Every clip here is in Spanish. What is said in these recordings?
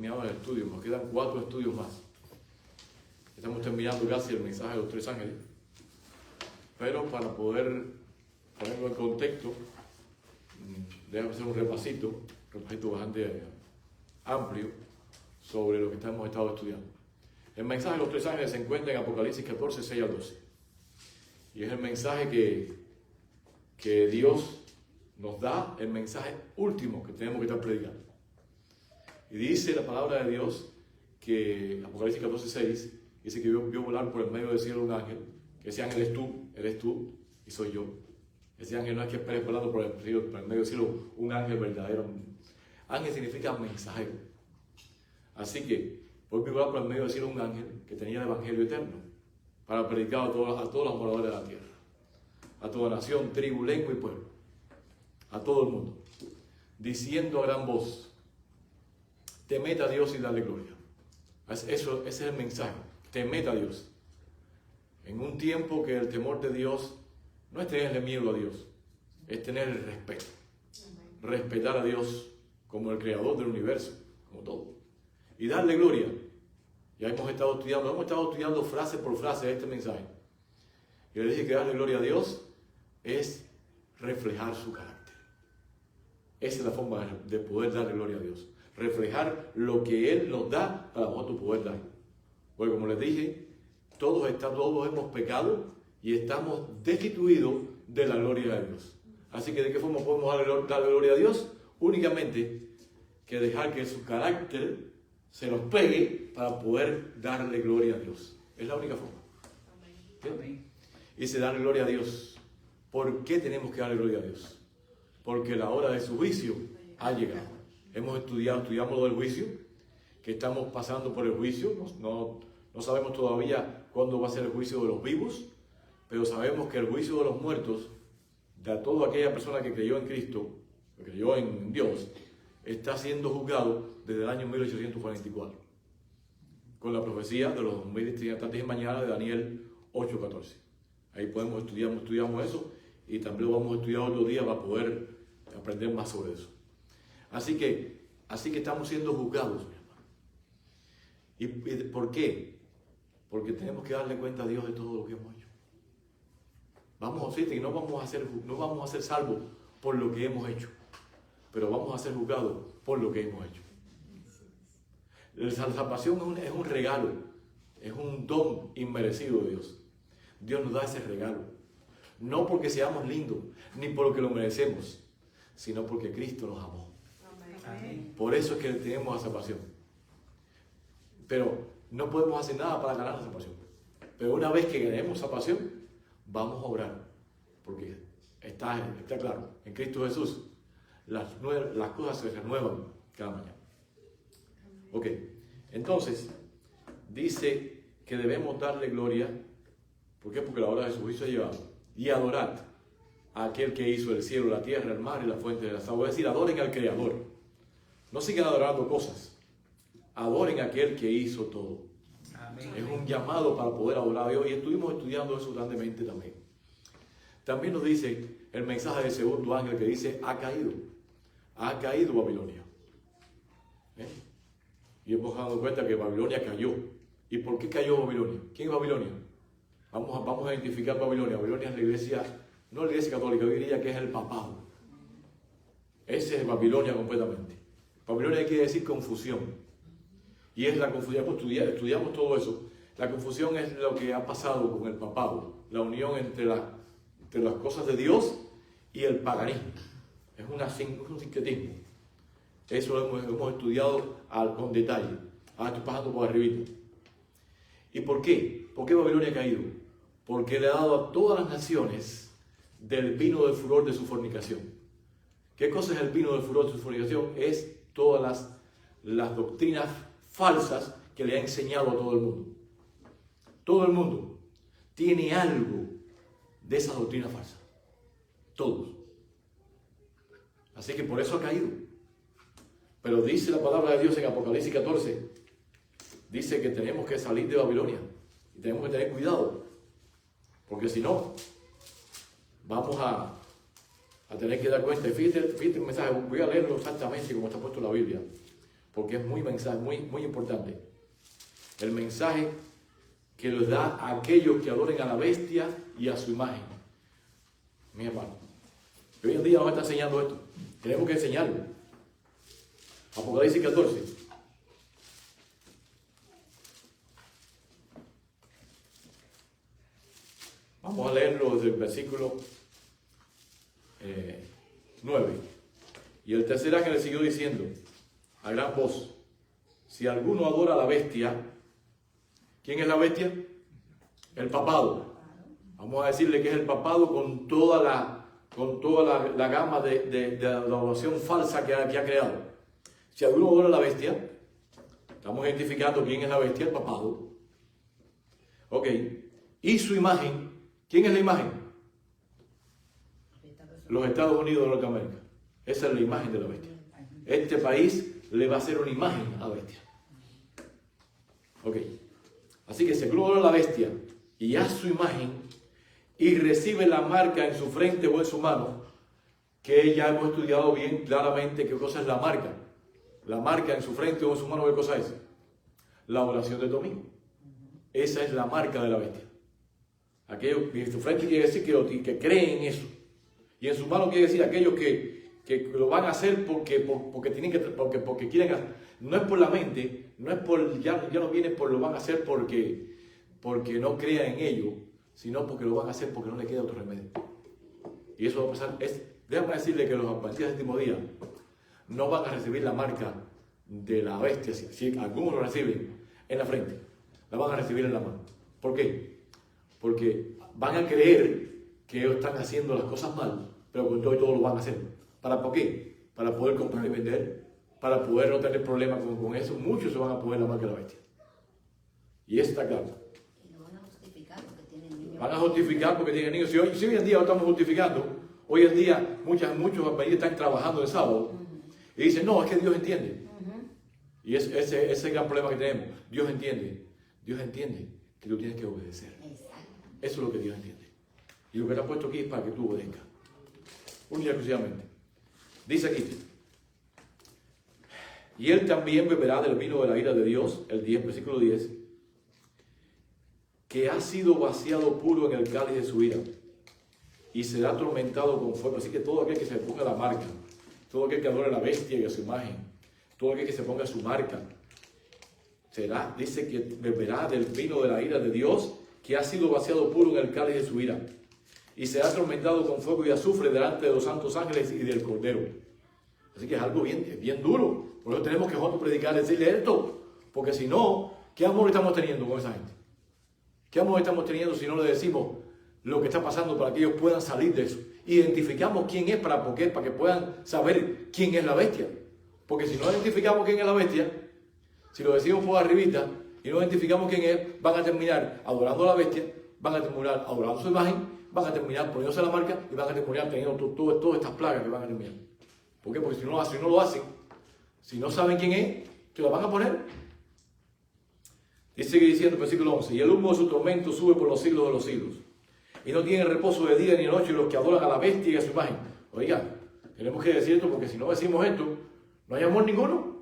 terminado el estudio, nos quedan 4 estudios más. Estamos terminando casi el mensaje de los 3 ángeles, pero para poder ponerlo en contexto, déjame hacer un repasito bastante amplio sobre lo que hemos estado estudiando. El mensaje de los 3 ángeles se encuentra en Apocalipsis 14, 6 al 12. Y es el mensaje que Dios nos da, el mensaje último que tenemos que estar predicando. Y dice la palabra de Dios que Apocalipsis 14, 6 dice que vio volar por el medio del cielo un ángel, que ese ángel eres tú y soy yo. Ese ángel no es que esperes volando por el medio del cielo, un ángel verdadero. Ángel significa mensajero. Así que hoy vio volar por el medio del cielo un ángel que tenía el evangelio eterno para predicar a todos los moradores de la tierra, a toda nación, tribu, lengua y pueblo, a todo el mundo, diciendo a gran voz: temed a Dios y dale gloria. Ese es el mensaje, temed a Dios. En un tiempo que el temor de Dios no es tenerle miedo a Dios, es tener el respeto. Respetar a Dios como el creador del universo, como todo. Y darle gloria. Ya hemos estado estudiando frase por frase este mensaje. Y le dije que darle gloria a Dios es reflejar su carácter. Esa es la forma de poder darle gloria a Dios. Reflejar lo que Él nos da para nosotros poder dar. Porque como les dije, todos hemos pecado y estamos destituidos de la gloria de Dios. Así que ¿de qué forma podemos darle gloria a Dios? Únicamente que dejar que su carácter se nos pegue para poder darle gloria a Dios. Es la única forma. ¿Sí? Dice darle gloria a Dios. ¿Por qué tenemos que darle gloria a Dios? Porque la hora de su juicio ha llegado. Estudiamos lo del juicio, que estamos pasando por el juicio. No sabemos todavía cuándo va a ser el juicio de los vivos, pero sabemos que el juicio de los muertos, de toda aquella persona que creyó en Cristo, que creyó en Dios, está siendo juzgado desde el año 1844, con la profecía de los 2000 tardes y mañana de Daniel 8:14. Ahí estudiamos eso, y también lo vamos a estudiar otro día para poder aprender más sobre eso. Así que estamos siendo juzgados, mi hermano. ¿Y por qué? Porque tenemos que darle cuenta a Dios de todo lo que hemos hecho. Vamos a decir que no vamos a ser salvos por lo que hemos hecho, pero vamos a ser juzgados por lo que hemos hecho. La salvación es un regalo, es un don inmerecido de Dios. Dios nos da ese regalo, no porque seamos lindos, ni porque lo merecemos, sino porque Cristo nos amó. Amén. Por eso es que tenemos la salvación. Pero no podemos hacer nada para ganar la salvación. Pero una vez que ganemos salvación, vamos a orar, porque está claro, en Cristo Jesús, las cosas se renuevan cada mañana. Ok, entonces, dice que debemos darle gloria. ¿Por qué? Porque la hora de su juicio ha llegado. Y adorad a aquel que hizo el cielo, la tierra, el mar y la fuente de las aguas. Es decir, adoren al Creador. No sigan adorando cosas. Adoren a aquel que hizo todo. Amén. Es un llamado para poder adorar a Dios. Y estuvimos estudiando eso grandemente también. También nos dice el mensaje del segundo ángel que dice: ha caído Babilonia. Y hemos dado cuenta que Babilonia cayó. ¿Y por qué cayó Babilonia? ¿Quién es Babilonia? Vamos a identificar Babilonia. Babilonia es la iglesia, no la iglesia católica, yo diría que es el papado. Ese es Babilonia completamente. Babilonia quiere decir confusión. Y es la confusión, estudiamos todo eso. La confusión es lo que ha pasado con el papado, la unión entre las cosas de Dios y el paganismo. Es un sincretismo. Eso lo hemos estudiado con detalle. Ahora estoy pasando por arribita. ¿Y por qué? ¿Por qué Babilonia ha caído? Porque le ha dado a todas las naciones del vino del furor de su fornicación. ¿Qué cosa es el vino del furor de su fornicación? Es todas las doctrinas falsas que le ha enseñado a todo el mundo. Todo el mundo tiene algo de esa doctrina falsa. Todos. Así que por eso ha caído. Pero dice la palabra de Dios en Apocalipsis 14, dice que tenemos que salir de Babilonia. Y tenemos que tener cuidado. Porque si no, vamos a tener que dar cuenta. Fíjate el mensaje, voy a leerlo exactamente como está puesto en la Biblia. porque es muy importante. El mensaje que les da a aquellos que adoren a la bestia y a su imagen. Mi hermano, hoy en día nos está enseñando esto. Tenemos que enseñarlo. Apocalipsis 14. Vamos a leerlo desde el versículo 9. Y el tercer ángel le siguió diciendo a gran voz: si alguno adora a la bestia. ¿Quién es la bestia? El papado. Vamos a decirle que es el papado con toda la gama de adoración falsa que ha creado. Si alguno adora a la bestia, estamos identificando quién es la bestia, el papado. Ok. Y su imagen. ¿Quién es la imagen? Los Estados Unidos de Norteamérica. Esa es la imagen de la bestia. Este país le va a hacer una imagen a la bestia. Ok. Así que si alguno adora a la bestia y a su imagen y recibe la marca en su frente o en su mano, que ya hemos estudiado bien claramente qué cosa es la marca. La marca en su frente o en su mano, ¿qué cosa es? La oración del domingo. Esa es la marca de la bestia. Aquellos que en su frente quiere decir que creen eso. Y en su mano quiere decir aquellos que lo van a hacer porque quieren hacer. No es por la mente, no es por, ya no viene por lo van a hacer porque no crean en ello, sino porque lo van a hacer porque no le queda otro remedio. Y eso va a pasar. Déjame decirle que los adventistas del último día no van a recibir la marca de la bestia, si algunos lo reciben en la frente, la van a recibir en la mano. ¿Por qué? Porque van a creer que ellos están haciendo las cosas mal, pero con todo lo van a hacer. ¿Para por qué? Para poder comprar y vender, para poder no tener problemas con eso. Muchos se van a poner la marca de la bestia. Y eso está claro. Y lo van a justificar porque tienen niños. Van a justificar porque tienen niños. Si hoy en día lo estamos justificando, hoy en día muchos países están trabajando el sábado y dicen, no, es que Dios entiende. Y ese es el gran problema que tenemos. Dios entiende que tú tienes que obedecer. Exacto. Eso es lo que Dios entiende. Y lo que te ha puesto aquí es para que tú obedezcas. Única y exclusivamente. Dice aquí: y él también beberá del vino de la ira de Dios, el 10, versículo 10, que ha sido vaciado puro en el cáliz de su ira, y será atormentado con fuego. Así que todo aquel que se ponga la marca, todo aquel que adore a la bestia y a su imagen, todo aquel que se ponga su marca, dice que beberá del vino de la ira de Dios, que ha sido vaciado puro en el cáliz de su ira, y será atormentado con fuego y azufre delante de los santos ángeles y del Cordero. Así que es algo bien duro. Por eso tenemos que juntos predicar, decirle esto, porque si no, ¿qué amor estamos teniendo con esa gente? ¿Qué amor estamos teniendo si no le decimos lo que está pasando para que ellos puedan salir de eso? Identificamos quién es para que puedan saber quién es la bestia. Porque si no identificamos quién es la bestia, si lo decimos por arribita y no identificamos quién es, van a terminar adorando a la bestia, van a terminar adorando su imagen, van a terminar poniéndose la marca y van a terminar teniendo todas estas plagas que van a terminar. ¿Por qué? Porque si no lo hacen, si no saben quién es, ¿se la van a poner? Y sigue diciendo el versículo 11: y el humo de su tormento sube por los siglos de los siglos, y no tienen reposo de día ni de noche los que adoran a la bestia y a su imagen. Oiga, tenemos que decir esto, porque si no decimos esto, no hay amor ninguno.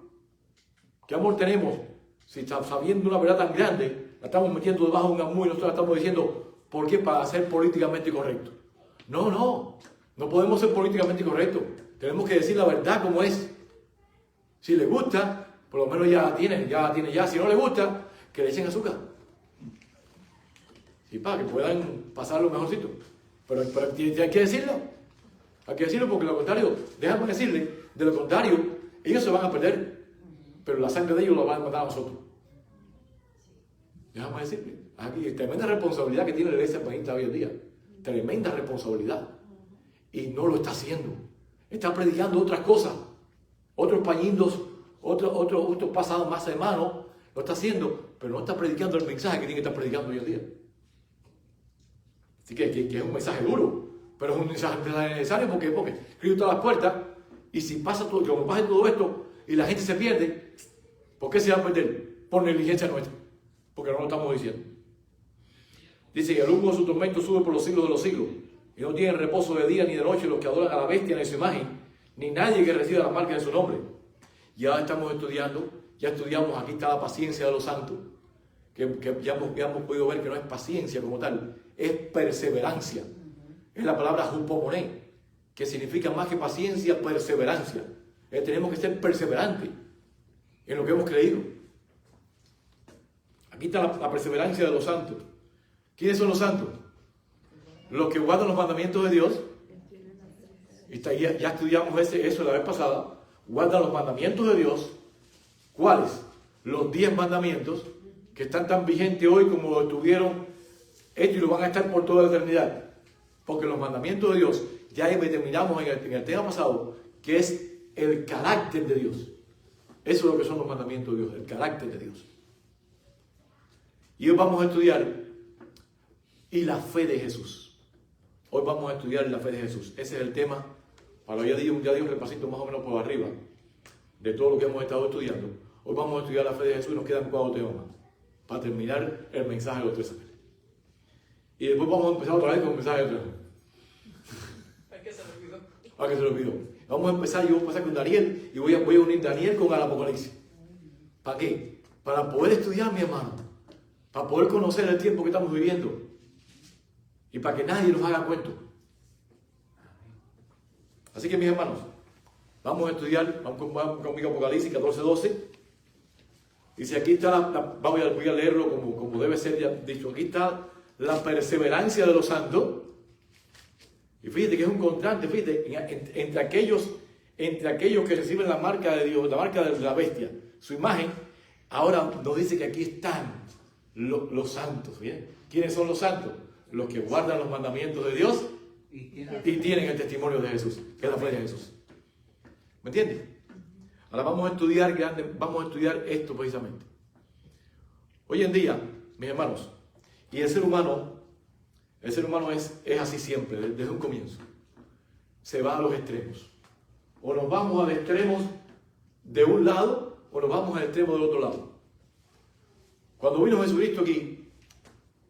¿Qué amor tenemos? Si sabiendo una verdad tan grande, la estamos metiendo debajo de un amor y nosotros estamos diciendo, ¿por qué? Para ser políticamente correcto. No podemos ser políticamente correctos. Tenemos que decir la verdad como es. Si le gusta, por lo menos ya tiene. Si no le gusta, que le echen azúcar. Y para que puedan pasarlo mejorcito. Pero hay que decirlo. Hay que decirlo porque de lo contrario, déjame decirle, de lo contrario, ellos se van a perder. Pero la sangre de ellos la van a matar a nosotros. Déjame decirle. Aquí tremenda responsabilidad que tiene la iglesia adventista hoy en día. Tremenda responsabilidad. Y no lo está haciendo. Está predicando otras cosas. Otros pañitos, otros pasados más hermanos, lo está haciendo, pero no está predicando el mensaje que tiene que estar predicando hoy en día. Así que es un mensaje duro, pero es un mensaje necesario porque Cristo está a las puertas, y si pasa todo esto y la gente se pierde, ¿por qué se va a perder? Por negligencia nuestra, porque no lo estamos diciendo. Dice que el humo de su tormento sube por los siglos de los siglos, y no tienen reposo de día ni de noche los que adoran a la bestia ni a su imagen, ni nadie que reciba la marca de su nombre. Ya estamos estudiando, ya estudiamos, aquí está la paciencia de los santos, que ya hemos podido ver que no es paciencia como tal, es perseverancia. Es la palabra hupomoné, que significa más que paciencia, perseverancia. Tenemos que ser perseverantes en lo que hemos creído. Aquí está la perseverancia de los santos. ¿Quiénes son los santos? Los que guardan los mandamientos de Dios. Ya estudiamos eso la vez pasada. Guardan los mandamientos de Dios. ¿Cuáles? Los 10 mandamientos que están tan vigentes hoy como lo estuvieron hechos y lo van a estar por toda la eternidad. Porque los mandamientos de Dios, ya determinamos en el tema pasado, que es el carácter de Dios. Eso es lo que son los mandamientos de Dios, el carácter de Dios. Y hoy vamos a estudiar y la fe de Jesús. Hoy vamos a estudiar la fe de Jesús. Ese es el tema. Para ya di un repasito más o menos por arriba de todo lo que hemos estado estudiando. Hoy vamos a estudiar la fe de Jesús y nos quedan 4 temas más para terminar el mensaje de los 3 ángeles. Y después vamos a empezar otra vez con el mensaje de los 3 ángeles. ¿Para qué se lo olvidó? Para que se lo olvidó. Vamos a empezar, yo voy a empezar con Daniel y voy a unir Daniel con el Apocalipsis. ¿Para qué? Para poder estudiar, mi hermano. Para poder conocer el tiempo que estamos viviendo. Y para que nadie nos haga cuento. Así que, mis hermanos, vamos a estudiar, vamos conmigo Apocalipsis 14:12. Dice, aquí está, voy a leerlo como debe ser ya dicho. Aquí está la perseverancia de los santos. Y fíjate que es un contraste, fíjate, entre aquellos que reciben la marca de Dios, la marca de la bestia, su imagen. Ahora nos dice que aquí están los santos. ¿Bien? ¿Quiénes son los santos? Los que guardan los mandamientos de Dios y tienen el testimonio de Jesús, que es la fe de Jesús. ¿Me entiendes? Ahora vamos a estudiar esto precisamente. Hoy en día, mis hermanos, y el ser humano es así siempre, desde un comienzo. Se va a los extremos. O nos vamos al extremo de un lado, o nos vamos al extremo del otro lado. Cuando vino Jesucristo aquí,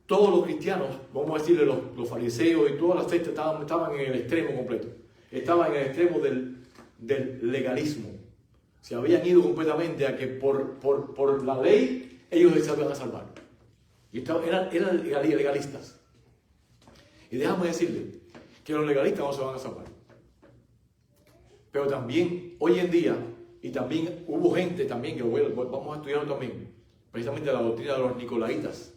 todos los cristianos, vamos a decirle los fariseos y todas las sectas estaban en el extremo completo. Estaban en el extremo del legalismo. Se habían ido completamente a que por la ley ellos se iban a salvar. Y eran legalistas. Y déjame decirle que los legalistas no se van a salvar. Pero también, hoy en día, y también hubo gente también, que vamos a estudiar también, precisamente la doctrina de los nicolaitas.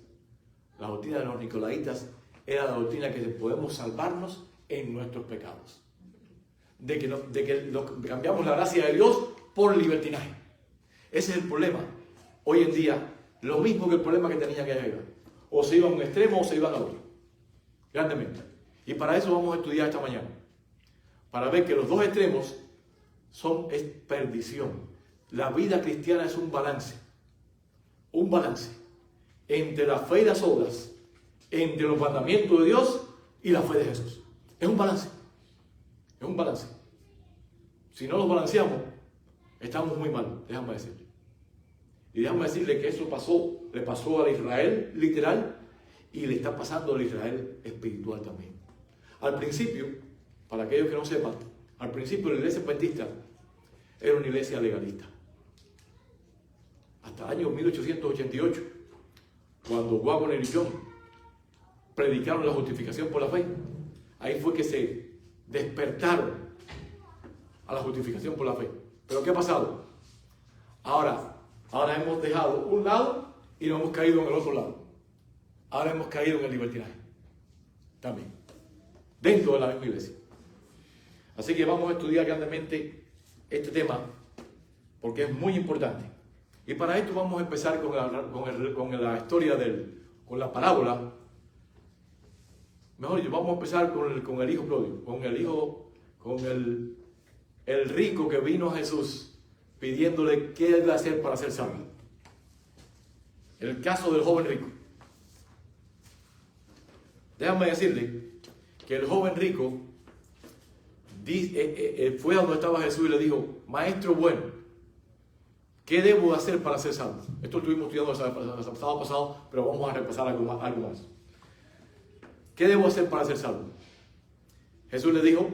La doctrina de los nicolaitas era la doctrina que podemos salvarnos en nuestros pecados. De que cambiamos la gracia de Dios por libertinaje. Ese es el problema. Hoy en día, lo mismo que el problema que tenían que llegar. O se iban a un extremo o se iban a otro. Grandemente. Y para eso vamos a estudiar esta mañana. Para ver que los dos extremos es perdición. La vida cristiana es un balance. Un balance. Entre la fe y las obras. Entre los mandamientos de Dios y la fe de Jesús. Es un balance. Es un balance. Si no los balanceamos, estamos muy mal, déjame decirle. Y déjame decirle que eso le pasó a Israel literal y le está pasando al Israel espiritual también. Al principio, para aquellos que no sepan, al principio la iglesia adventista era una iglesia legalista. Hasta el año 1888, cuando Wagner y John predicaron la justificación por la fe, ahí fue que se despertaron a la justificación por la fe. ¿Pero qué ha pasado? Ahora hemos dejado un lado y nos hemos caído en el otro lado. Ahora hemos caído en el libertinaje. También. Dentro de la misma iglesia. Así que vamos a estudiar grandemente este tema porque es muy importante. Y para esto vamos a empezar con la historia con la parábola. Mejor dicho, vamos a empezar con el hijo pródigo, con el rico que vino a Jesús pidiéndole qué debe hacer para ser salvo. El caso del joven rico. Déjame decirle que el joven rico fue a donde estaba Jesús y le dijo: maestro bueno, ¿qué debo hacer para ser salvo? Esto lo estuvimos estudiando el sábado pasado, pero vamos a repasar algo más. ¿Qué debo hacer para ser salvo? Jesús le dijo,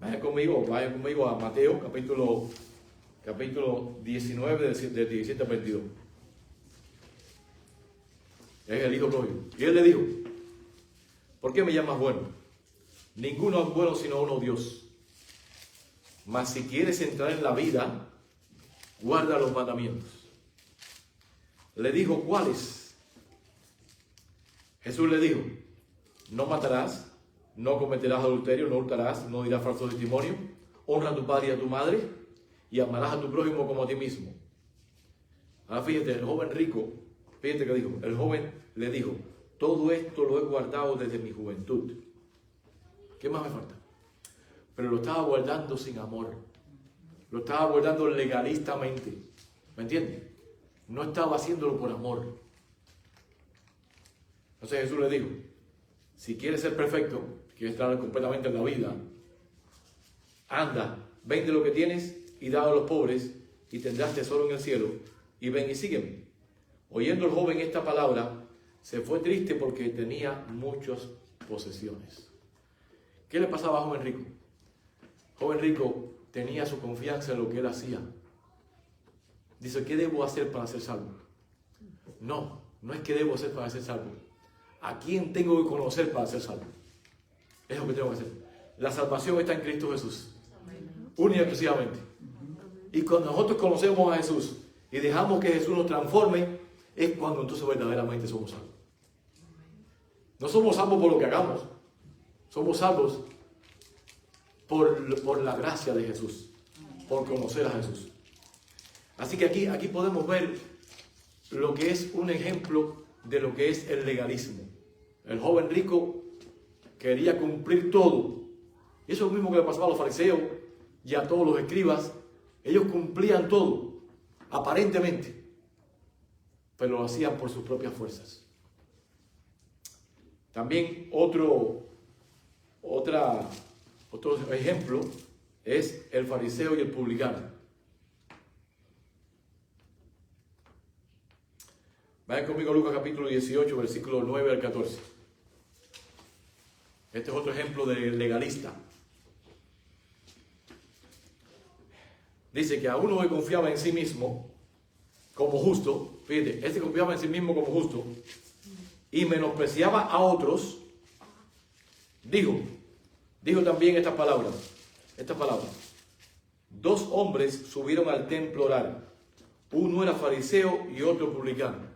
vaya conmigo a Mateo, capítulo capítulo 19, del 17 al 22. Es el hijo pródigo. Y él le dijo: ¿por qué me llamas bueno? Ninguno es bueno sino uno, Dios. Mas si quieres entrar en la vida, guarda los mandamientos. Le dijo: ¿cuáles? Jesús le dijo: no matarás, no cometerás adulterio, no hurtarás, no dirás falso testimonio, honra a tu padre y a tu madre, y amarás a tu prójimo como a ti mismo. Ahora fíjate, el joven rico, fíjate que dijo, el joven le dijo: todo esto lo he guardado desde mi juventud. ¿Qué más me falta? Pero lo estaba guardando sin amor. Lo estaba guardando legalistamente. ¿Me entiendes? No estaba haciéndolo por amor. Entonces Jesús le dijo: si quieres ser perfecto, quieres estar completamente en la vida, anda, vende lo que tienes y dalo a los pobres, y tendrás tesoro en el cielo, y ven y sígueme. Oyendo el joven esta palabra, se fue triste porque tenía muchas posesiones. ¿Qué le pasaba a joven rico? Joven rico tenía su confianza en lo que él hacía. Dice: ¿qué debo hacer para ser salvo? No, no es que debo hacer para ser salvo. ¿A quién tengo que conocer para ser salvo? Es lo que tengo que hacer. La salvación está en Cristo Jesús. Única y exclusivamente. Y cuando nosotros conocemos a Jesús y dejamos que Jesús nos transforme, es cuando entonces verdaderamente somos salvos. No somos salvos por lo que hagamos. Somos salvos por la gracia de Jesús, por conocer a Jesús. Así que aquí podemos ver lo que es un ejemplo de lo que es el legalismo. El joven rico quería cumplir todo. Y eso es lo mismo que le pasaba a los fariseos y a todos los escribas. Ellos cumplían todo, aparentemente, pero lo hacían por sus propias fuerzas. También otro ejemplo es el fariseo y el publicano. Vayan conmigo a Lucas capítulo 18, versículos 9 al 14. Este es otro ejemplo de legalista. Dice que a uno que confiaba en sí mismo como justo, fíjate, este confiaba en sí mismo como justo y menospreciaba a otros, dijo también estas palabras. Dos hombres subieron al templo a orar. Uno era fariseo y otro publicano.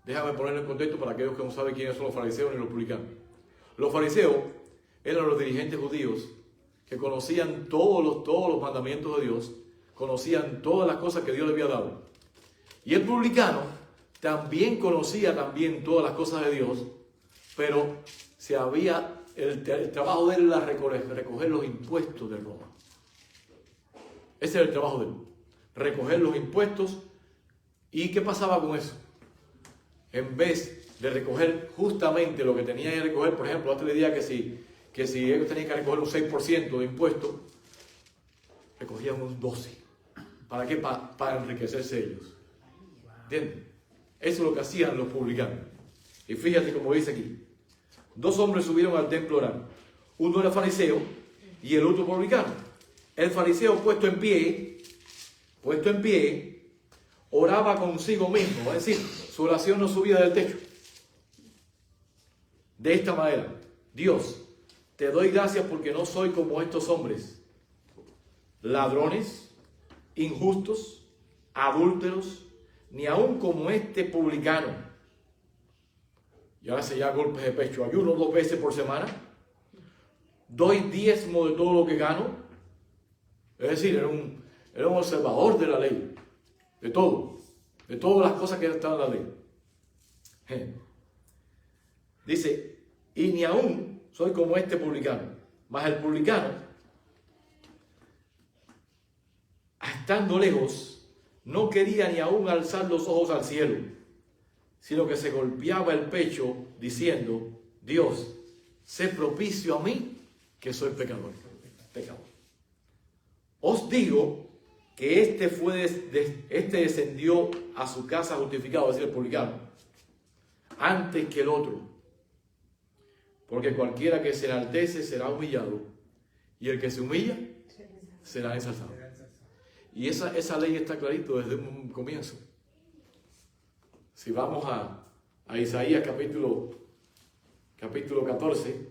Déjame ponerlo en contexto para aquellos que no saben quiénes son los fariseos ni los publicanos. Los fariseos eran los dirigentes judíos que conocían todos los mandamientos de Dios, conocían todas las cosas que Dios le había dado. Y el publicano también conocía todas las cosas de Dios, pero el trabajo de él era recoger los impuestos de Roma. Ese era el trabajo de él, recoger los impuestos. ¿Y qué pasaba con eso? En vez de recoger justamente lo que tenía que recoger, por ejemplo, antes le decía que si ellos tenían que recoger un 6% de impuestos, recogían un 12%. ¿Para qué? Para enriquecerse ellos. ¿Entienden? Eso es lo que hacían los publicanos. Y fíjate como dice aquí. Dos hombres subieron al templo a orar. Uno era fariseo y el otro publicano. El fariseo puesto en pie, oraba consigo mismo. Es decir, su oración no subía del techo. De esta manera: Dios, te doy gracias porque no soy como estos hombres, ladrones, injustos, adúlteros, ni aun como este publicano. Y ahora se ya golpes de pecho. Ayuno 2 veces por semana. Doy diezmo de todo lo que gano. Es decir, era un observador de la ley. De todo. De todas las cosas que estaban en la ley. Dice: y ni aún soy como este publicano. Mas el publicano, estando lejos, no quería ni aún alzar los ojos al cielo, sino que se golpeaba el pecho diciendo: Dios, sé propicio a mí, que soy pecador. Os digo que este descendió a su casa justificado, es decir, el publicano, antes que el otro. Porque cualquiera que se enaltece será humillado, y el que se humilla será ensalzado. Y esa ley está clarito desde un comienzo. Si vamos a Isaías capítulo 14,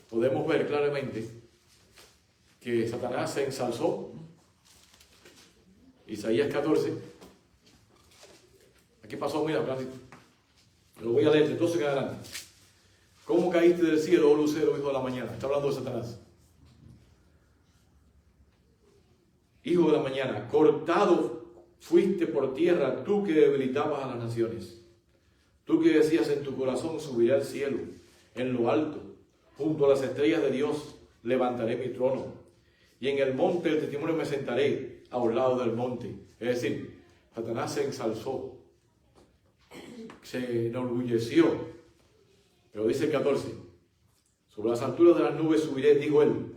podemos ver claramente que Satanás se ensalzó. Isaías 14. Aquí pasó, mira, Francisco. Lo voy a leer de 12 en adelante. ¿Cómo caíste del cielo, oh lucero, hijo de la mañana? Está hablando de Satanás. Hijo de la mañana, cortado fuiste por tierra, tú que debilitabas a las naciones. Tú que decías en tu corazón, subiré al cielo, en lo alto, junto a las estrellas de Dios, levantaré mi trono. Y en el monte del testimonio me sentaré, a un lado del monte. Es decir, Satanás se ensalzó, se enorgulleció. Pero dice el 14, sobre las alturas de las nubes subiré, dijo él,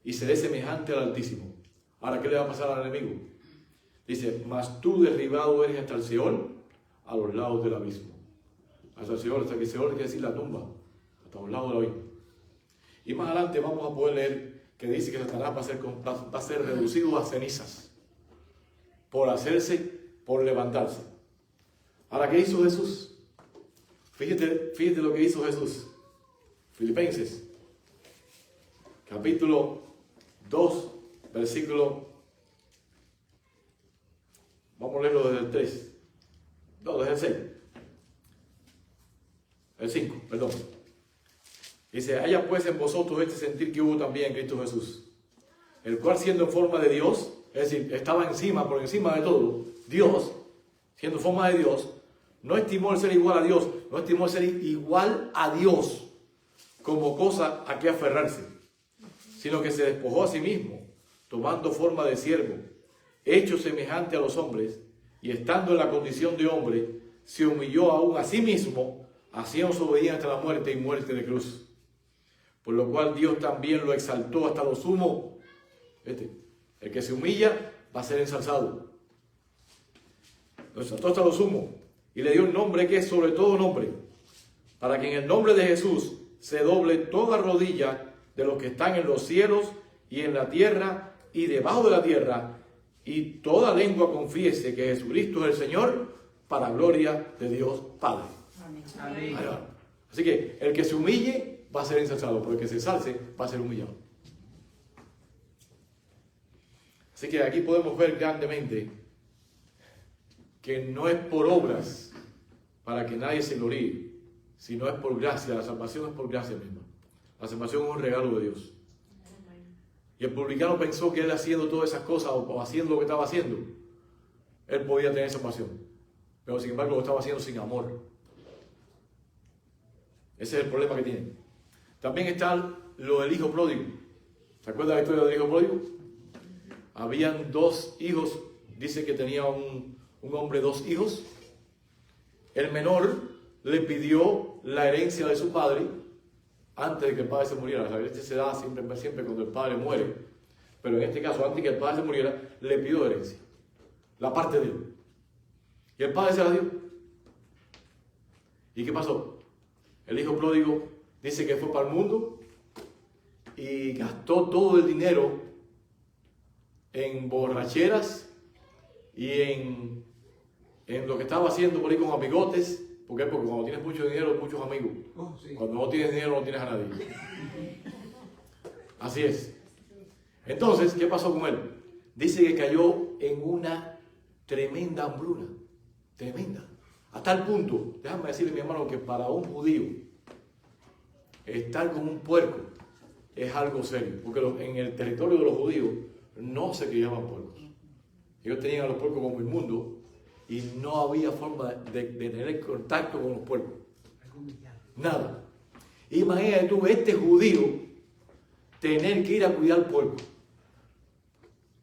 y seré semejante al Altísimo. Ahora, ¿qué le va a pasar al enemigo? Dice, mas tú derribado eres hasta el Seol, a los lados del abismo. Hasta el Seol, hasta que Seol quiere decir la tumba, hasta los lados del abismo. Y más adelante vamos a poder leer que dice que Satanás va a ser reducido a cenizas por levantarse. Ahora, ¿qué hizo Jesús? Fíjate lo que hizo Jesús. Filipenses, capítulo 2, versículo, vamos a leerlo desde el 3, no, desde el 6, el 5, perdón. Dice, haya pues en vosotros este sentir que hubo también en Cristo Jesús, el cual siendo en forma de Dios, es decir, estaba por encima de todo, Dios, siendo en forma de Dios, no estimó el ser igual a Dios, no estimó el ser igual a Dios como cosa a que aferrarse, sino que se despojó a sí mismo, tomando forma de siervo, hecho semejante a los hombres, y estando en la condición de hombre, se humilló aún a sí mismo, haciéndose obediente hasta la muerte y muerte de cruz. Por lo cual Dios también lo exaltó hasta lo sumo. El que se humilla va a ser ensalzado. Lo exaltó hasta lo sumo y le dio un nombre que es sobre todo nombre, para que en el nombre de Jesús se doble toda rodilla de los que están en los cielos y en la tierra y debajo de la tierra, y toda lengua confiese que Jesucristo es el Señor, para gloria de Dios Padre. Amén. Así que el que se humille va a ser ensalzado, pero el que se ensalce va a ser humillado. Así que aquí podemos ver grandemente que no es por obras para que nadie se gloríe, sino es por gracia. La salvación es por gracia misma. La salvación es un regalo de Dios. Y el publicano pensó que él haciendo todas esas cosas o haciendo lo que estaba haciendo, él podía tener salvación. Pero sin embargo lo estaba haciendo sin amor. Ese es el problema que tiene. También está lo del hijo pródigo. ¿Se acuerdan la historia del hijo pródigo? Habían dos hijos. Dice que tenía un hombre 2 hijos. El menor le pidió la herencia de su padre antes de que el padre se muriera. La herencia se da siempre cuando el padre muere. Pero en este caso, antes de que el padre se muriera, le pidió herencia. La parte de él. Y el padre se la dio. ¿Y qué pasó? El hijo pródigo dice que fue para el mundo y gastó todo el dinero en borracheras y en lo que estaba haciendo por ahí con amigotes. ¿Por qué? Porque cuando tienes mucho dinero, muchos amigos. Oh, sí. Cuando no tienes dinero, no tienes a nadie. Así es. Entonces, ¿qué pasó con él? Dice que cayó en una tremenda hambruna. Tremenda. A tal punto, déjame decirle, mi hermano, que para un judío estar con un puerco es algo serio. Porque en el territorio de los judíos no se criaban puercos. Ellos tenían a los puercos como inmundos y no había forma de tener contacto con los puercos. Nada. Imagínate tú, este judío, tener que ir a cuidar puerco.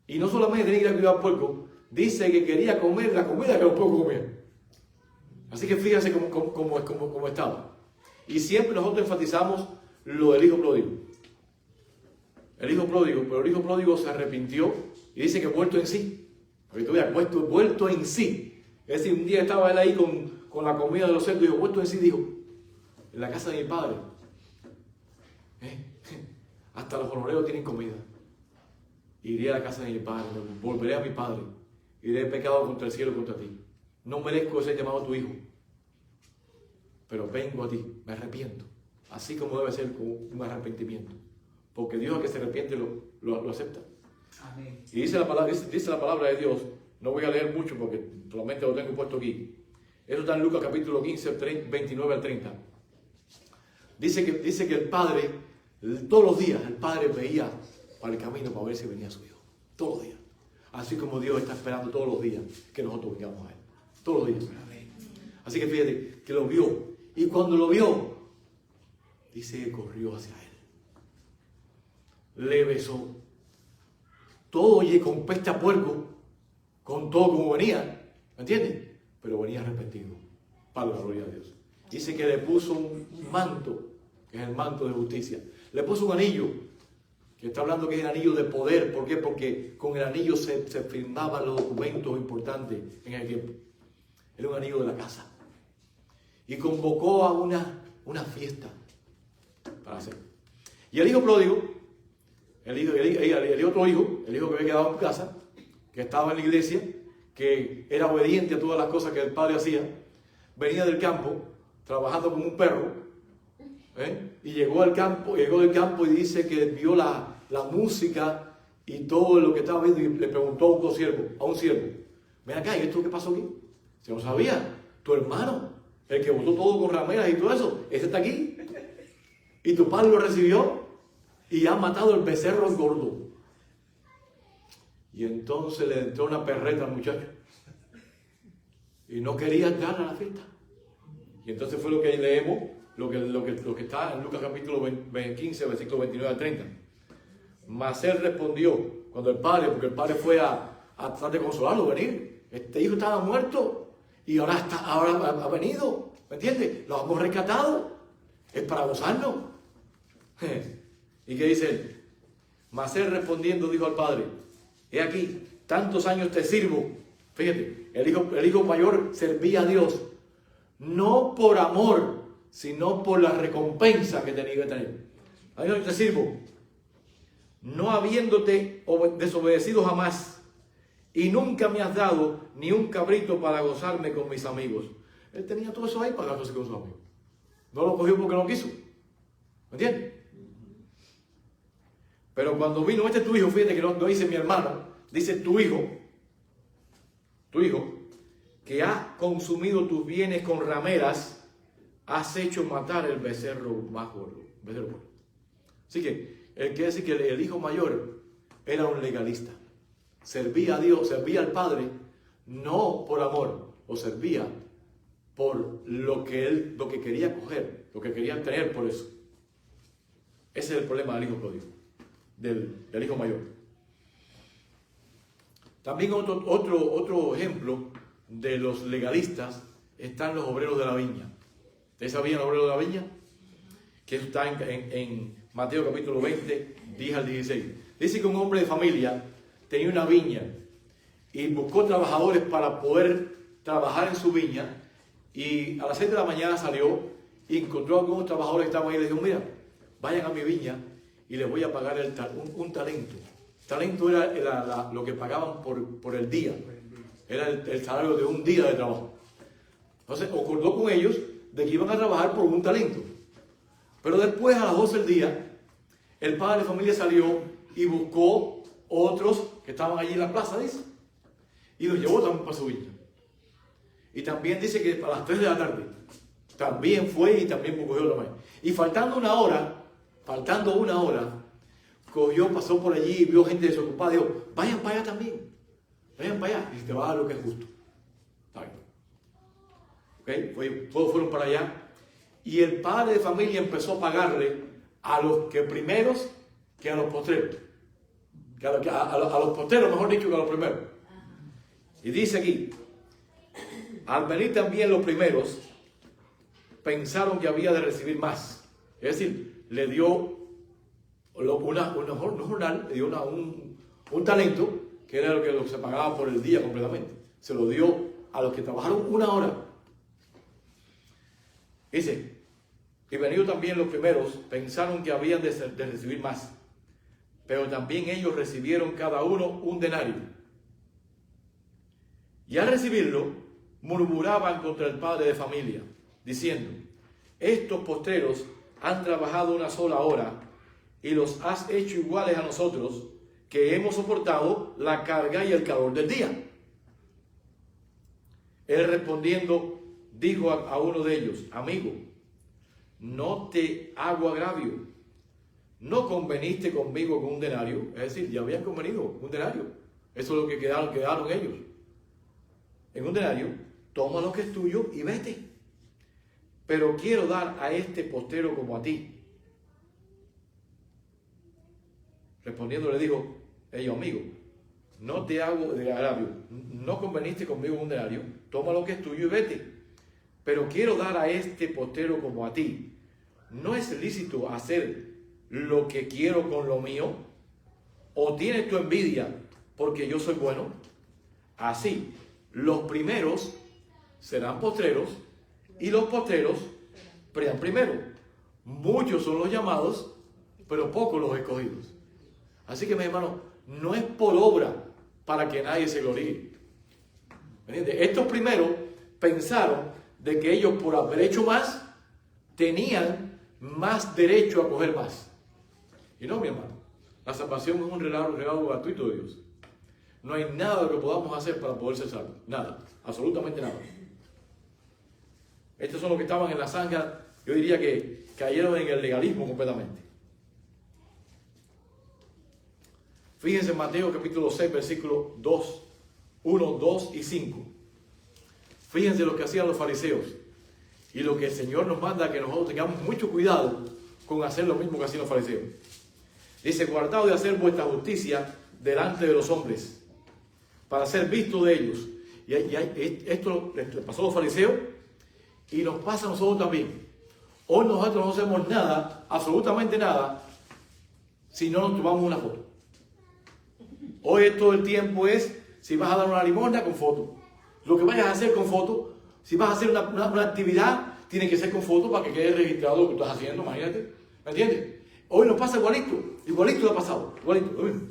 Y no solamente tener que ir a cuidar puerco, dice que quería comer la comida que los puercos comían. Así que fíjense cómo estaba. Y siempre nosotros enfatizamos lo del hijo pródigo. Pero el hijo pródigo se arrepintió y dice que vuelto en sí. Porque tú veas, vuelto en sí. Es decir, un día estaba él ahí con la comida de los cerdos y dijo, vuelto en sí, dijo, en la casa de mi padre, hasta los jornaleros tienen comida. iré a la casa de mi padre, volveré a mi padre, iré pecado contra el cielo y contra ti. No merezco ser llamado tu hijo, pero vengo a ti, me arrepiento, así como debe ser con un arrepentimiento, porque Dios al que se arrepiente lo acepta. Amén. Y dice la palabra de Dios, no voy a leer mucho porque solamente lo tengo puesto aquí. Eso está en Lucas capítulo 15, 29 al 30. Dice que el padre, todos los días, el padre veía para el camino para ver si venía su hijo. Todos los días. Así como Dios está esperando todos los días que nosotros vengamos a Él. Todos los días. Así que fíjate que lo vio. Y cuando lo vio, dice que corrió hacia Él. Le besó. Todo oye con peste a puerco, con todo como venía. ¿Me entiendes? Pero venía arrepentido. Para la gloria de Dios. Dice que le puso un manto, que es el manto de justicia. Le puso un anillo, que está hablando que es el anillo de poder. ¿Por qué? Porque con el anillo se firmaban los documentos importantes en el tiempo. Era un anillo de la casa. Y convocó a una fiesta para hacer. Y el hijo pródigo, el otro hijo, el hijo que había quedado en casa, que estaba en la iglesia, que era obediente a todas las cosas que el padre hacía, venía del campo, trabajando como un perro, y llegó del campo y dice que vio la música y todo lo que estaba viendo y le preguntó a un siervo, ven acá, ¿y esto qué pasó aquí? Se lo sabía, tu hermano, el que botó todo con rameras y todo eso, ese está aquí, y tu padre lo recibió y ha matado el becerro gordo. Y entonces le entró una perreta al muchacho y no quería entrar a la fiesta. Y entonces fue lo que leemos, lo que está en Lucas capítulo 15, versículo 29 al 30. Mas él respondió, porque el padre fue a tratar de consolarlo, venir. Este hijo estaba muerto y ahora ha venido, ¿me entiendes? Lo hemos rescatado, es para gozarnos. ¿Y qué dice él? Mas él respondiendo dijo al padre, he aquí, tantos años te sirvo. Fíjate, el hijo mayor servía a Dios, no por amor, sino por la recompensa que tenía que tener. A Dios te sirvo, no habiéndote desobedecido jamás, y nunca me has dado ni un cabrito para gozarme con mis amigos. Él tenía todo eso ahí para gozarse con sus amigos. No lo cogió porque no quiso. ¿Me entiendes? Pero cuando vino tu hijo, fíjate que no dice mi hermano, dice tu hijo, que ha consumido tus bienes con rameras, has hecho matar el becerro más gordo. Así que, él quiere decir que el hijo mayor era un legalista. Servía a Dios, servía al Padre, no por amor, lo servía por lo que quería coger, lo que quería tener por eso. Ese es el problema del hijo pródigo, del hijo mayor. También otro ejemplo de los legalistas están los obreros de la viña. ¿Ustedes sabían los obreros de la viña? Que eso está en Mateo capítulo 20, 10 al 16. Dice que un hombre de familia tenía una viña y buscó trabajadores para poder trabajar en su viña, y a las 6 de la mañana salió y encontró a algunos trabajadores que estaban ahí y les dijo, mira, vayan a mi viña y les voy a pagar un talento. Talento era lo que pagaban por el día. Era el salario de un día de trabajo. Entonces acordó con ellos de que iban a trabajar por un talento. Pero después, a las 12 del día, el padre de familia salió y buscó otros que estaban allí en la plaza, dice, y los llevó también para su viña. Y también dice que a las 3 de la tarde también fue y también cogió la mañana. Y faltando una hora, pasó por allí y vio gente desocupada, dijo, vayan para allá también, vayan para allá, y te va a dar lo que es justo. Está bien. ¿Okay? Todos fueron para allá, y el padre de familia empezó a pagarle a los que primeros que a los postreros. A los postreros, mejor dicho, que a los primeros. Y dice aquí, al venir también los primeros, pensaron que había de recibir más. Es decir, le dio le dio un talento, que era lo que se pagaba por el día completamente. Se lo dio a los que trabajaron una hora. Dice, y venidos también los primeros, pensaron que habían de recibir más. pero también ellos recibieron cada uno un denario. Y al recibirlo, murmuraban contra el padre de familia, diciendo: estos postreros han trabajado una sola hora y los has hecho iguales a nosotros, que hemos soportado la carga y el calor del día. Él respondiendo dijo a uno de ellos: amigo, no te hago agravio, ¿no conveniste conmigo con un denario? Es decir, ya habían convenido un denario. Eso es lo que quedaron ellos. En un denario, toma lo que es tuyo y vete. Pero quiero dar a este postero como a ti. Respondiendo le dijo ellos: amigo, no te hago de agravio, no conveniste conmigo con un denario, toma lo que es tuyo y vete. Pero quiero dar a este postero como a ti. ¿No es lícito hacer lo que quiero con lo mío? ¿O tienes tu envidia porque yo soy bueno? Así, los primeros serán postreros y los postreros serán primeros. Muchos son los llamados, pero pocos los escogidos. Así que, mis hermanos, no es por obra para que nadie se gloríe. ¿Me entiendes? Estos primeros pensaron de que ellos, por haber hecho más, tenían más derecho a coger más. Y no, mi hermano, la salvación es un regalo gratuito de Dios. No hay nada de lo que podamos hacer para poder ser salvos. Nada, absolutamente nada. Estos son los que estaban en la zanja, yo diría que cayeron en el legalismo completamente. Fíjense en Mateo capítulo 6, versículos 2, 1, 2 y 5. Fíjense lo que hacían los fariseos y lo que el Señor nos manda, que nosotros tengamos mucho cuidado con hacer lo mismo que hacían los fariseos. Dice: guardaos de hacer vuestra justicia delante de los hombres, para ser visto de ellos. Y esto le pasó a los fariseos y nos pasa a nosotros también. Hoy nosotros no hacemos nada, absolutamente nada, si no nos tomamos una foto. Hoy todo el tiempo es: si vas a dar una limosna, con foto. Lo que vayas a hacer, con foto. Si vas a hacer una actividad, tiene que ser con foto para que quede registrado lo que estás haciendo, imagínate. ¿Me entiendes? Hoy nos pasa igualito lo ha pasado, igualito, lo mismo.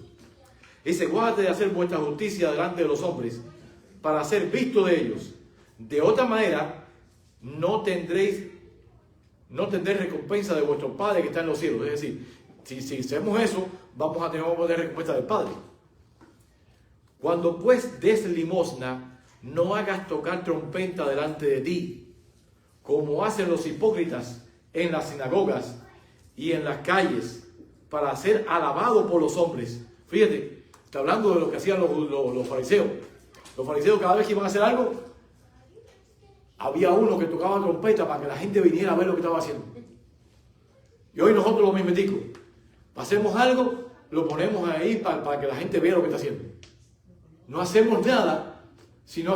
Dice: guárdate de hacer vuestra justicia delante de los hombres, para ser visto de ellos. De otra manera, no tendréis recompensa de vuestro Padre que está en los cielos. Es decir, si hacemos eso, vamos a tener recompensa del Padre. Cuando pues des limosna, no hagas tocar trompeta delante de ti, como hacen los hipócritas en las sinagogas y en las calles, para ser alabado por los hombres. Fíjate, está hablando de lo que hacían los fariseos. Los fariseos, cada vez que iban a hacer algo, había uno que tocaba trompeta para que la gente viniera a ver lo que estaba haciendo. Y hoy nosotros lo mismetico. Hacemos algo, lo ponemos ahí para que la gente vea lo que está haciendo. No hacemos nada, no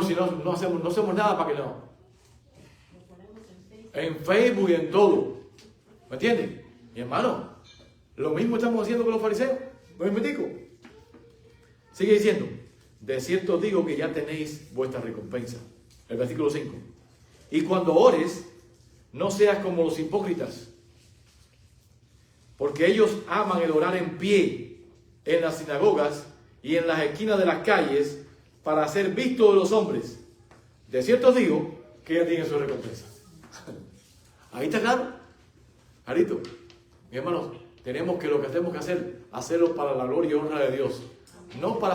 hacemos nada para que no. En Facebook y en todo. ¿Me entiendes? Mi hermano, lo mismo estamos haciendo con los fariseos. ¿No me digo? Sigue diciendo: de cierto os digo que ya tenéis vuestra recompensa. El versículo 5. Y cuando ores, no seas como los hipócritas, porque ellos aman el orar en pie en las sinagogas y en las esquinas de las calles, para ser visto de los hombres. De cierto os digo que ya tienen su recompensa. Ahí está claro. Jarito, mi hermano, tenemos que lo que tenemos que hacer, hacerlo para la gloria y honra de Dios. No para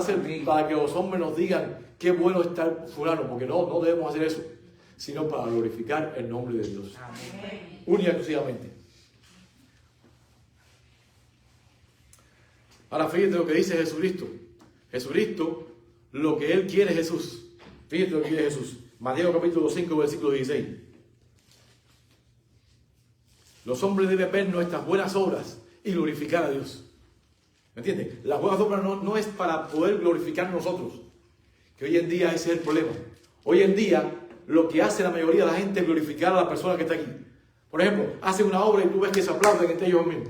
que los hombres nos digan qué bueno está fulano, porque no debemos hacer eso, sino para glorificar el nombre de Dios. Única y exclusivamente. Ahora fíjate lo que dice Jesucristo. Jesucristo, lo que Él quiere, Jesús. Fíjate lo que quiere Jesús. Mateo capítulo 5, versículo 16. Los hombres deben ver nuestras buenas obras y glorificar a Dios. ¿Me entiendes? Las buenas obras no es para poder glorificar a nosotros. Que hoy en día ese es el problema. Hoy en día lo que hace la mayoría de la gente es glorificar a la persona que está aquí. Por ejemplo, hacen una obra y tú ves que se aplauden entre ellos mismos.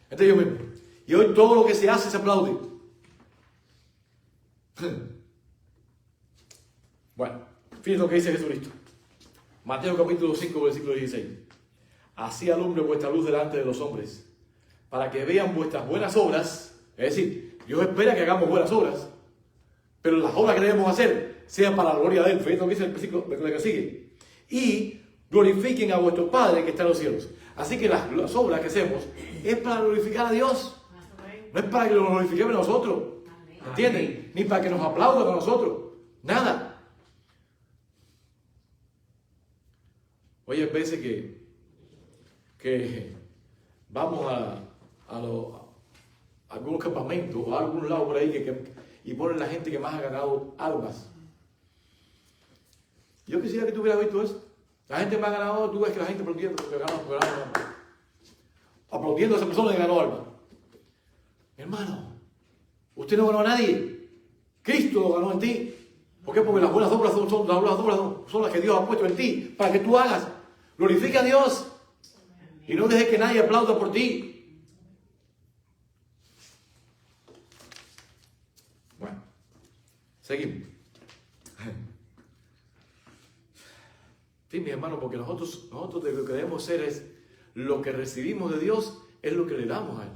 Entre ellos mismos. Y hoy todo lo que se hace se aplaude. Bueno, fíjense lo que dice Jesucristo. Mateo capítulo 5, versículo 16. Así alumbre vuestra luz delante de los hombres, para que vean vuestras buenas obras. Es decir, Dios espera que hagamos buenas obras, pero las obras que debemos hacer sean para la gloria de Él. Fíjate lo que dice el versículo que sigue. Y glorifiquen a vuestro Padre que está en los cielos. Así que las obras que hacemos es para glorificar a Dios. No es para que lo glorifiquemos nosotros. ¿Entienden? Ni para que nos aplaudan a nosotros. Nada. Oye, hay veces que vamos a algunos campamentos o a algún lado por ahí y ponen la gente que más ha ganado almas. Yo quisiera que tú hubieras visto eso. La gente más ha ganado, tú ves que la gente aplaudiendo a esa persona que ganó alma. Mi hermano, usted no ganó a nadie. Cristo lo ganó en ti. ¿Por qué? Porque las buenas obras son las que Dios ha puesto en ti para que tú hagas. Glorifica a Dios y no dejes que nadie aplauda por ti. Bueno, seguimos. Sí, mi hermano, porque nosotros lo que debemos hacer es lo que recibimos de Dios es lo que le damos a Él.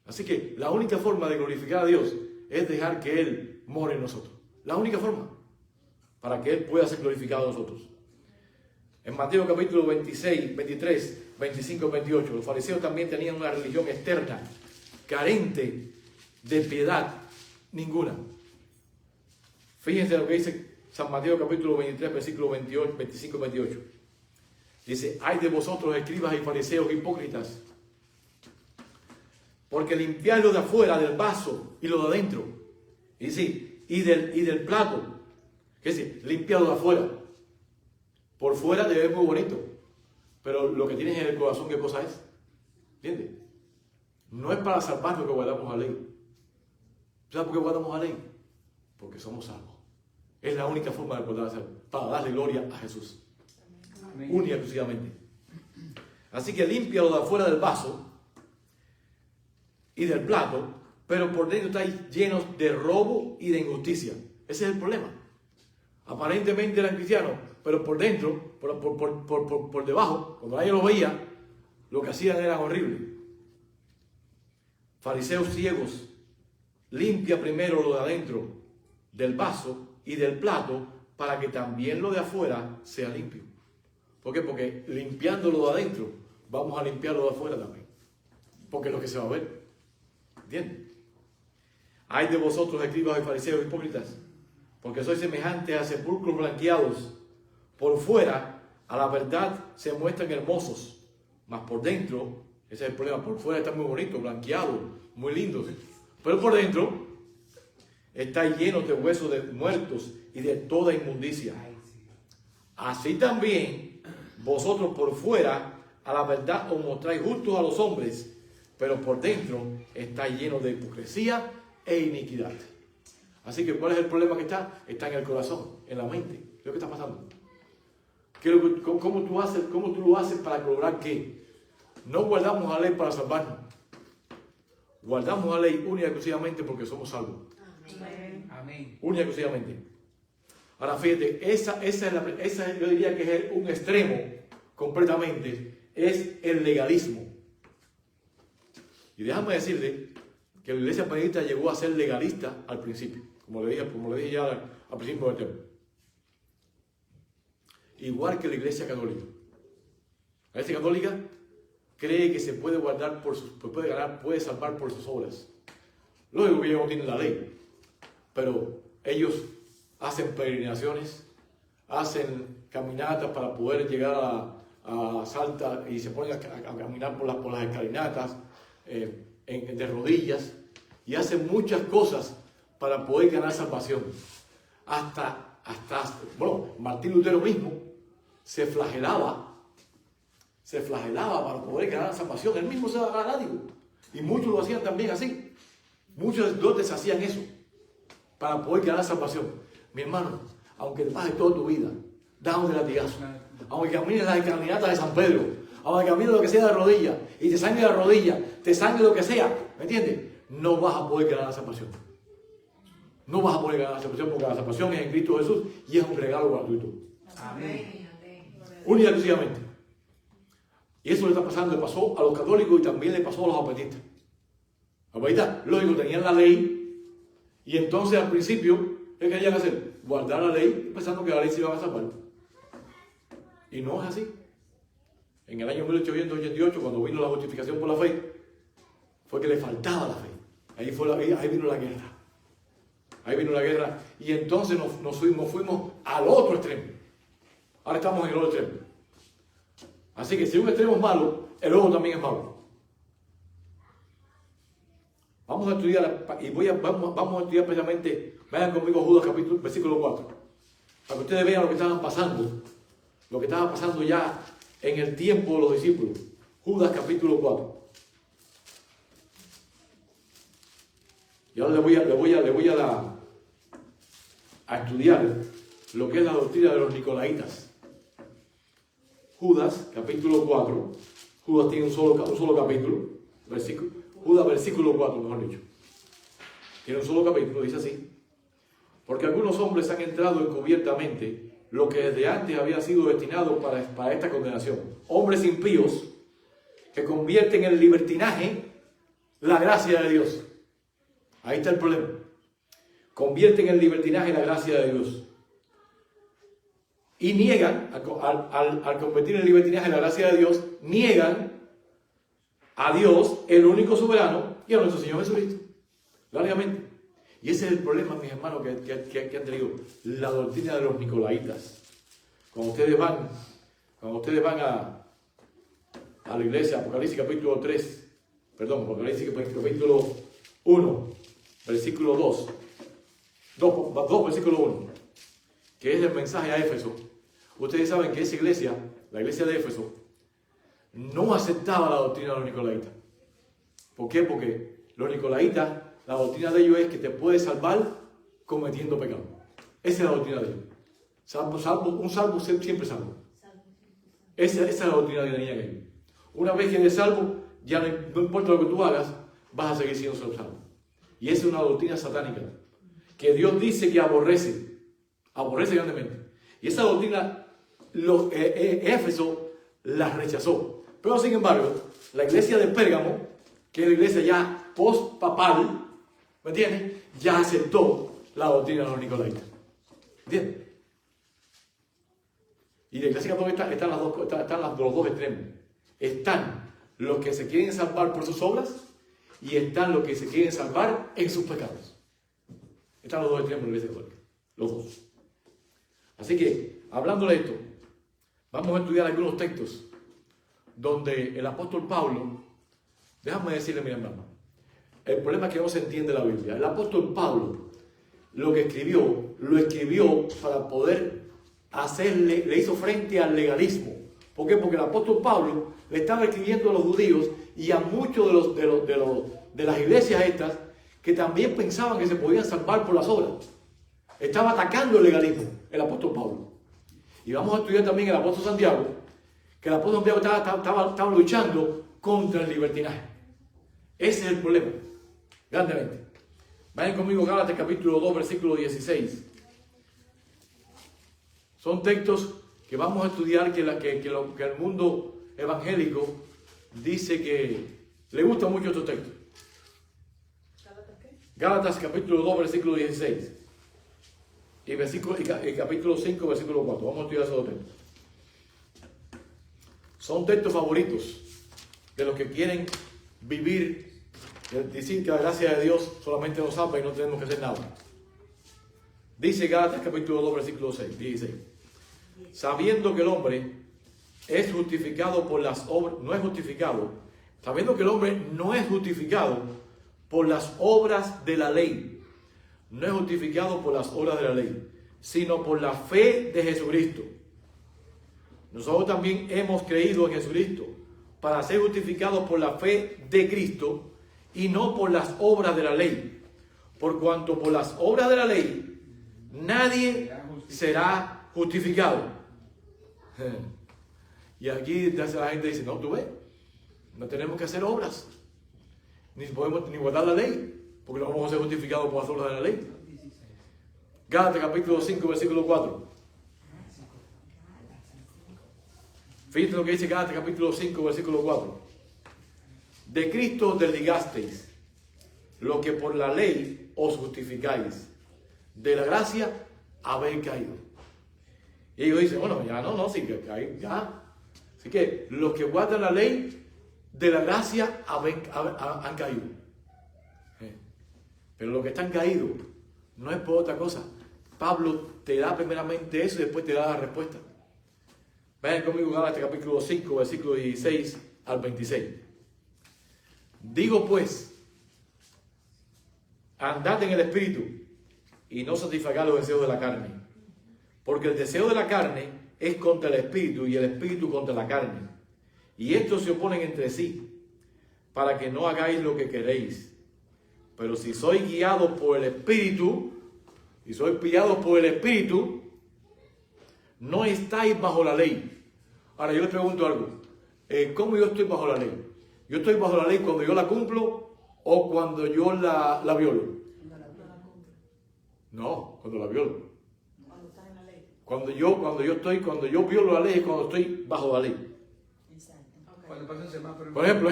Así que la única forma de glorificar a Dios es dejar que Él more en nosotros. La única forma para que Él pueda ser glorificado en nosotros. En Mateo capítulo 26, 23, 25, 28, los fariseos también tenían una religión externa, carente de piedad ninguna. Fíjense lo que dice San Mateo capítulo 23, versículo 28, 25 y 28. Dice, ay de vosotros escribas y fariseos hipócritas, porque limpiáis lo de afuera del vaso y lo de adentro. Y dice, y del plato. ¿Qué dice? Limpiad lo de afuera. Por fuera te ves muy bonito, pero lo que tienes en el corazón, ¿qué cosa es? ¿Entiendes? No es para salvarnos que guardamos la ley. ¿Sabes por qué guardamos la ley? Porque somos salvos. Es la única forma de poder hacerlo, para darle gloria a Jesús. Única y exclusivamente. Así que limpia lo de afuera del vaso y del plato, pero por dentro estáis llenos de robo y de injusticia. Ese es el problema. Aparentemente eran cristianos, pero por dentro, por debajo, cuando nadie lo veía, lo que hacían era horrible. Fariseos ciegos, limpia primero lo de adentro del vaso y del plato para que también lo de afuera sea limpio. ¿Por qué? Porque limpiando lo de adentro, vamos a limpiar lo de afuera también. Porque es lo que se va a ver. ¿Entiendes? Ay de vosotros, escribas y fariseos hipócritas, porque sois semejantes a sepulcros blanqueados. Por fuera, a la verdad, se muestran hermosos, mas por dentro, ese es el problema, por fuera están muy bonitos, blanqueados, muy lindos, pero por dentro está lleno de huesos de muertos y de toda inmundicia. Así también, vosotros por fuera, a la verdad os mostráis justos a los hombres, pero por dentro está lleno de hipocresía e iniquidad. Así que, ¿cuál es el problema que está? Está en el corazón, en la mente. ¿Qué es lo que está pasando? ¿Cómo tú lo haces para lograr qué? No guardamos la ley para salvarnos. Guardamos la ley única y exclusivamente porque somos salvos. Amén. Única y exclusivamente. Ahora fíjate, esa yo diría que es un extremo completamente, es el legalismo. Y déjame decirle que la iglesia adventista llegó a ser legalista al principio, como le dije ya al principio del tema. Igual que la iglesia católica. La iglesia católica cree que se puede guardar puede salvar por sus obras. Luego que ellos no tienen la ley, pero ellos hacen peregrinaciones, hacen caminatas para poder llegar a Salta y se ponen a caminar por las escalinatas de rodillas y hacen muchas cosas para poder ganar salvación. Bueno, Martín Lutero mismo se flagelaba para poder ganar salvación. Él mismo se daba látigo. Y muchos lo hacían también así. Muchos sacerdotes hacían eso para poder ganar salvación. Mi hermano, aunque te pases toda tu vida dándote latigazo, aunque camines las caminatas de San Pedro, aunque camines lo que sea de rodilla y te sangre la rodilla, te sangre lo que sea, ¿me entiendes? No vas a poder ganar la salvación. No vas a poder ganar la salvación porque la salvación es en Cristo Jesús y es un regalo gratuito. Amén. Única y exclusivamente. Y eso le está pasando, le pasó a los católicos y también le pasó a los adventistas. Los adventistas, lógico, tenían la ley y entonces al principio, ¿qué querían hacer? Guardar la ley pensando que la ley se iba a salvar. Y no es así. En el año 1888, cuando vino la justificación por la fe, fue que le faltaba la fe. Ahí vino la guerra. Ahí vino la guerra y entonces nos fuimos al otro extremo. Ahora estamos en el otro extremo. Así que si un extremo es malo, el otro también es malo. Vamos a estudiar, y vamos a estudiar precisamente, vayan conmigo a Judas capítulo, versículo 4, para que ustedes vean lo que estaba pasando ya en el tiempo de los discípulos. Judas capítulo 4. Y ahora le voy a estudiar lo que es la doctrina de los nicolaitas. Judas, capítulo 4. Judas tiene un solo capítulo. Judas, versículo 4, mejor dicho. Tiene un solo capítulo, dice así. Porque algunos hombres han entrado encubiertamente lo que desde antes había sido destinado para esta condenación. Hombres impíos que convierten en libertinaje la gracia de Dios. Ahí está el problema. Convierten en libertinaje la gracia de Dios. Y niegan, al convertir en libertinaje la gracia de Dios, niegan a Dios, el único soberano, y a nuestro Señor Jesucristo. Largamente. Y ese es el problema, mis hermanos, que han tenido la doctrina de los nicolaitas. Cuando ustedes van a la iglesia, Apocalipsis capítulo 3, Apocalipsis capítulo 1, versículo 2, versículo 1, que es el mensaje a Éfeso. Ustedes saben que esa iglesia, la iglesia de Éfeso, no aceptaba la doctrina de los nicolaitas. ¿Por qué? Porque los nicolaitas, la doctrina de ellos es que te puedes salvar cometiendo pecado. Esa es la doctrina de ellos. Un salvo siempre salvo. Esa es la doctrina que tenían ellos. Una vez que eres salvo, ya no importa lo que tú hagas, vas a seguir siendo salvo. Y esa es una doctrina satánica que Dios dice que aborrece grandemente. Y esa doctrina Éfeso la rechazó. Pero sin embargo, la iglesia de Pérgamo, que es la iglesia ya post-papal, ¿me entiendes? Ya aceptó la doctrina de los nicolaitas. ¿Entiendes? Y la iglesia católica están los dos extremos. Están los que se quieren salvar por sus obras y están los que se quieren salvar en sus pecados. Están los dos extremos de la iglesia católica. Los dos. Así que, hablando de esto, vamos a estudiar algunos textos donde el apóstol Pablo, déjame decirle, mi hermano, el problema es que no se entiende la Biblia. El apóstol Pablo, lo que escribió, lo escribió para poder le hizo frente al legalismo. ¿Por qué? Porque el apóstol Pablo le estaba escribiendo a los judíos y a muchos de las iglesias estas que también pensaban que se podían salvar por las obras. Estaba atacando el legalismo, el apóstol Pablo. Y vamos a estudiar también el apóstol Santiago, que el apóstol Santiago estaba luchando contra el libertinaje. Ese es el problema, grandemente. Vayan conmigo, Gálatas capítulo 2, versículo 16. Son textos que vamos a estudiar que el mundo evangélico dice que le gusta mucho estos textos. ¿Gálatas qué? Gálatas capítulo 2, versículo 16. Y capítulo 5, versículo 4. Vamos a estudiar esos dos textos. Son textos favoritos de los que quieren vivir, decir que la gracia de Dios solamente nos salva y no tenemos que hacer nada. Dice Gálatas capítulo 2, versículo 16. Sabiendo que el hombre es justificado por las obras, sabiendo que el hombre no es justificado por las obras de la ley, no es justificado por las obras de la ley, sino por la fe de Jesucristo. Nosotros también hemos creído en Jesucristo para ser justificados por la fe de Cristo y no por las obras de la ley, por cuanto por las obras de la ley nadie será justificado. Y aquí la gente dice, no, tú ves, no tenemos que hacer obras, ni podemos ni guardar la ley, porque no vamos a ser justificados por las obras de la ley. Gálatas capítulo 5, versículo 4. Fíjate lo que dice Gálatas capítulo 5, versículo 4. De Cristo os desligasteis, lo que por la ley os justificáis. De la gracia habéis caído. Y ellos dicen, bueno, ya no, sí que caí, ya. Así que los que guardan la ley, de la gracia han caído. Pero los que están caídos no es por otra cosa. Pablo te da primeramente eso y después te da la respuesta. Vayan conmigo a Gálatas capítulo 5, versículo 16 al 26. Digo pues, andad en el Espíritu y no satisfagáis los deseos de la carne. Porque el deseo de la carne es contra el Espíritu y el Espíritu contra la carne. Y estos se oponen entre sí, para que no hagáis lo que queréis. Pero si sois guiados por el Espíritu, y sois guiados por el Espíritu, no estáis bajo la ley. Ahora yo les pregunto algo. ¿Cómo yo estoy bajo la ley? ¿Yo estoy bajo la ley cuando yo la cumplo o cuando yo la violo? No, cuando la violo. Cuando estás en la ley. Cuando yo violo la ley es cuando estoy bajo la ley. Cuando pasa un semáforo. Por ejemplo,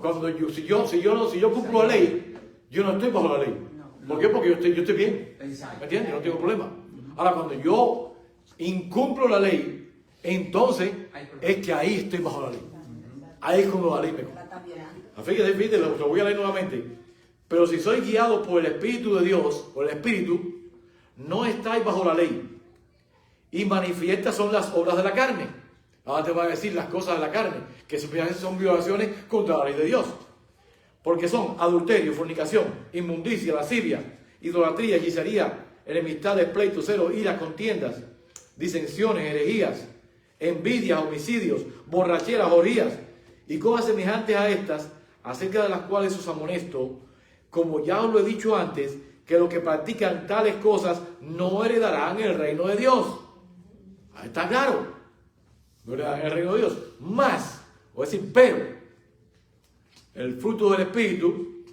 cuando si yo cumplo la ley, yo no estoy bajo la ley. ¿Por qué? Porque yo estoy bien. Exacto. ¿Me entiendes? No tengo problema. Ahora, cuando yo incumplo la ley, entonces es que ahí estoy bajo la ley. Ahí es cuando la ley me come. Fíjate, lo voy a leer nuevamente. Pero si soy guiado por el Espíritu de Dios, por el Espíritu, no estáis bajo la ley. Y manifiestas son las obras de la carne. Ahora te va a decir las cosas de la carne, que son violaciones contra la ley de Dios. Porque son adulterio, fornicación, inmundicia, lascivia, idolatría, hechicería, enemistades, pleitos, celos, iras, contiendas, disensiones, herejías, envidias, homicidios, borracheras, orgías y cosas semejantes a estas, acerca de las cuales os amonesto, como ya os lo he dicho antes, que los que practican tales cosas no heredarán el reino de Dios. Ahí está claro. No heredarán el reino de Dios. Más, o decir, pero, el fruto del Espíritu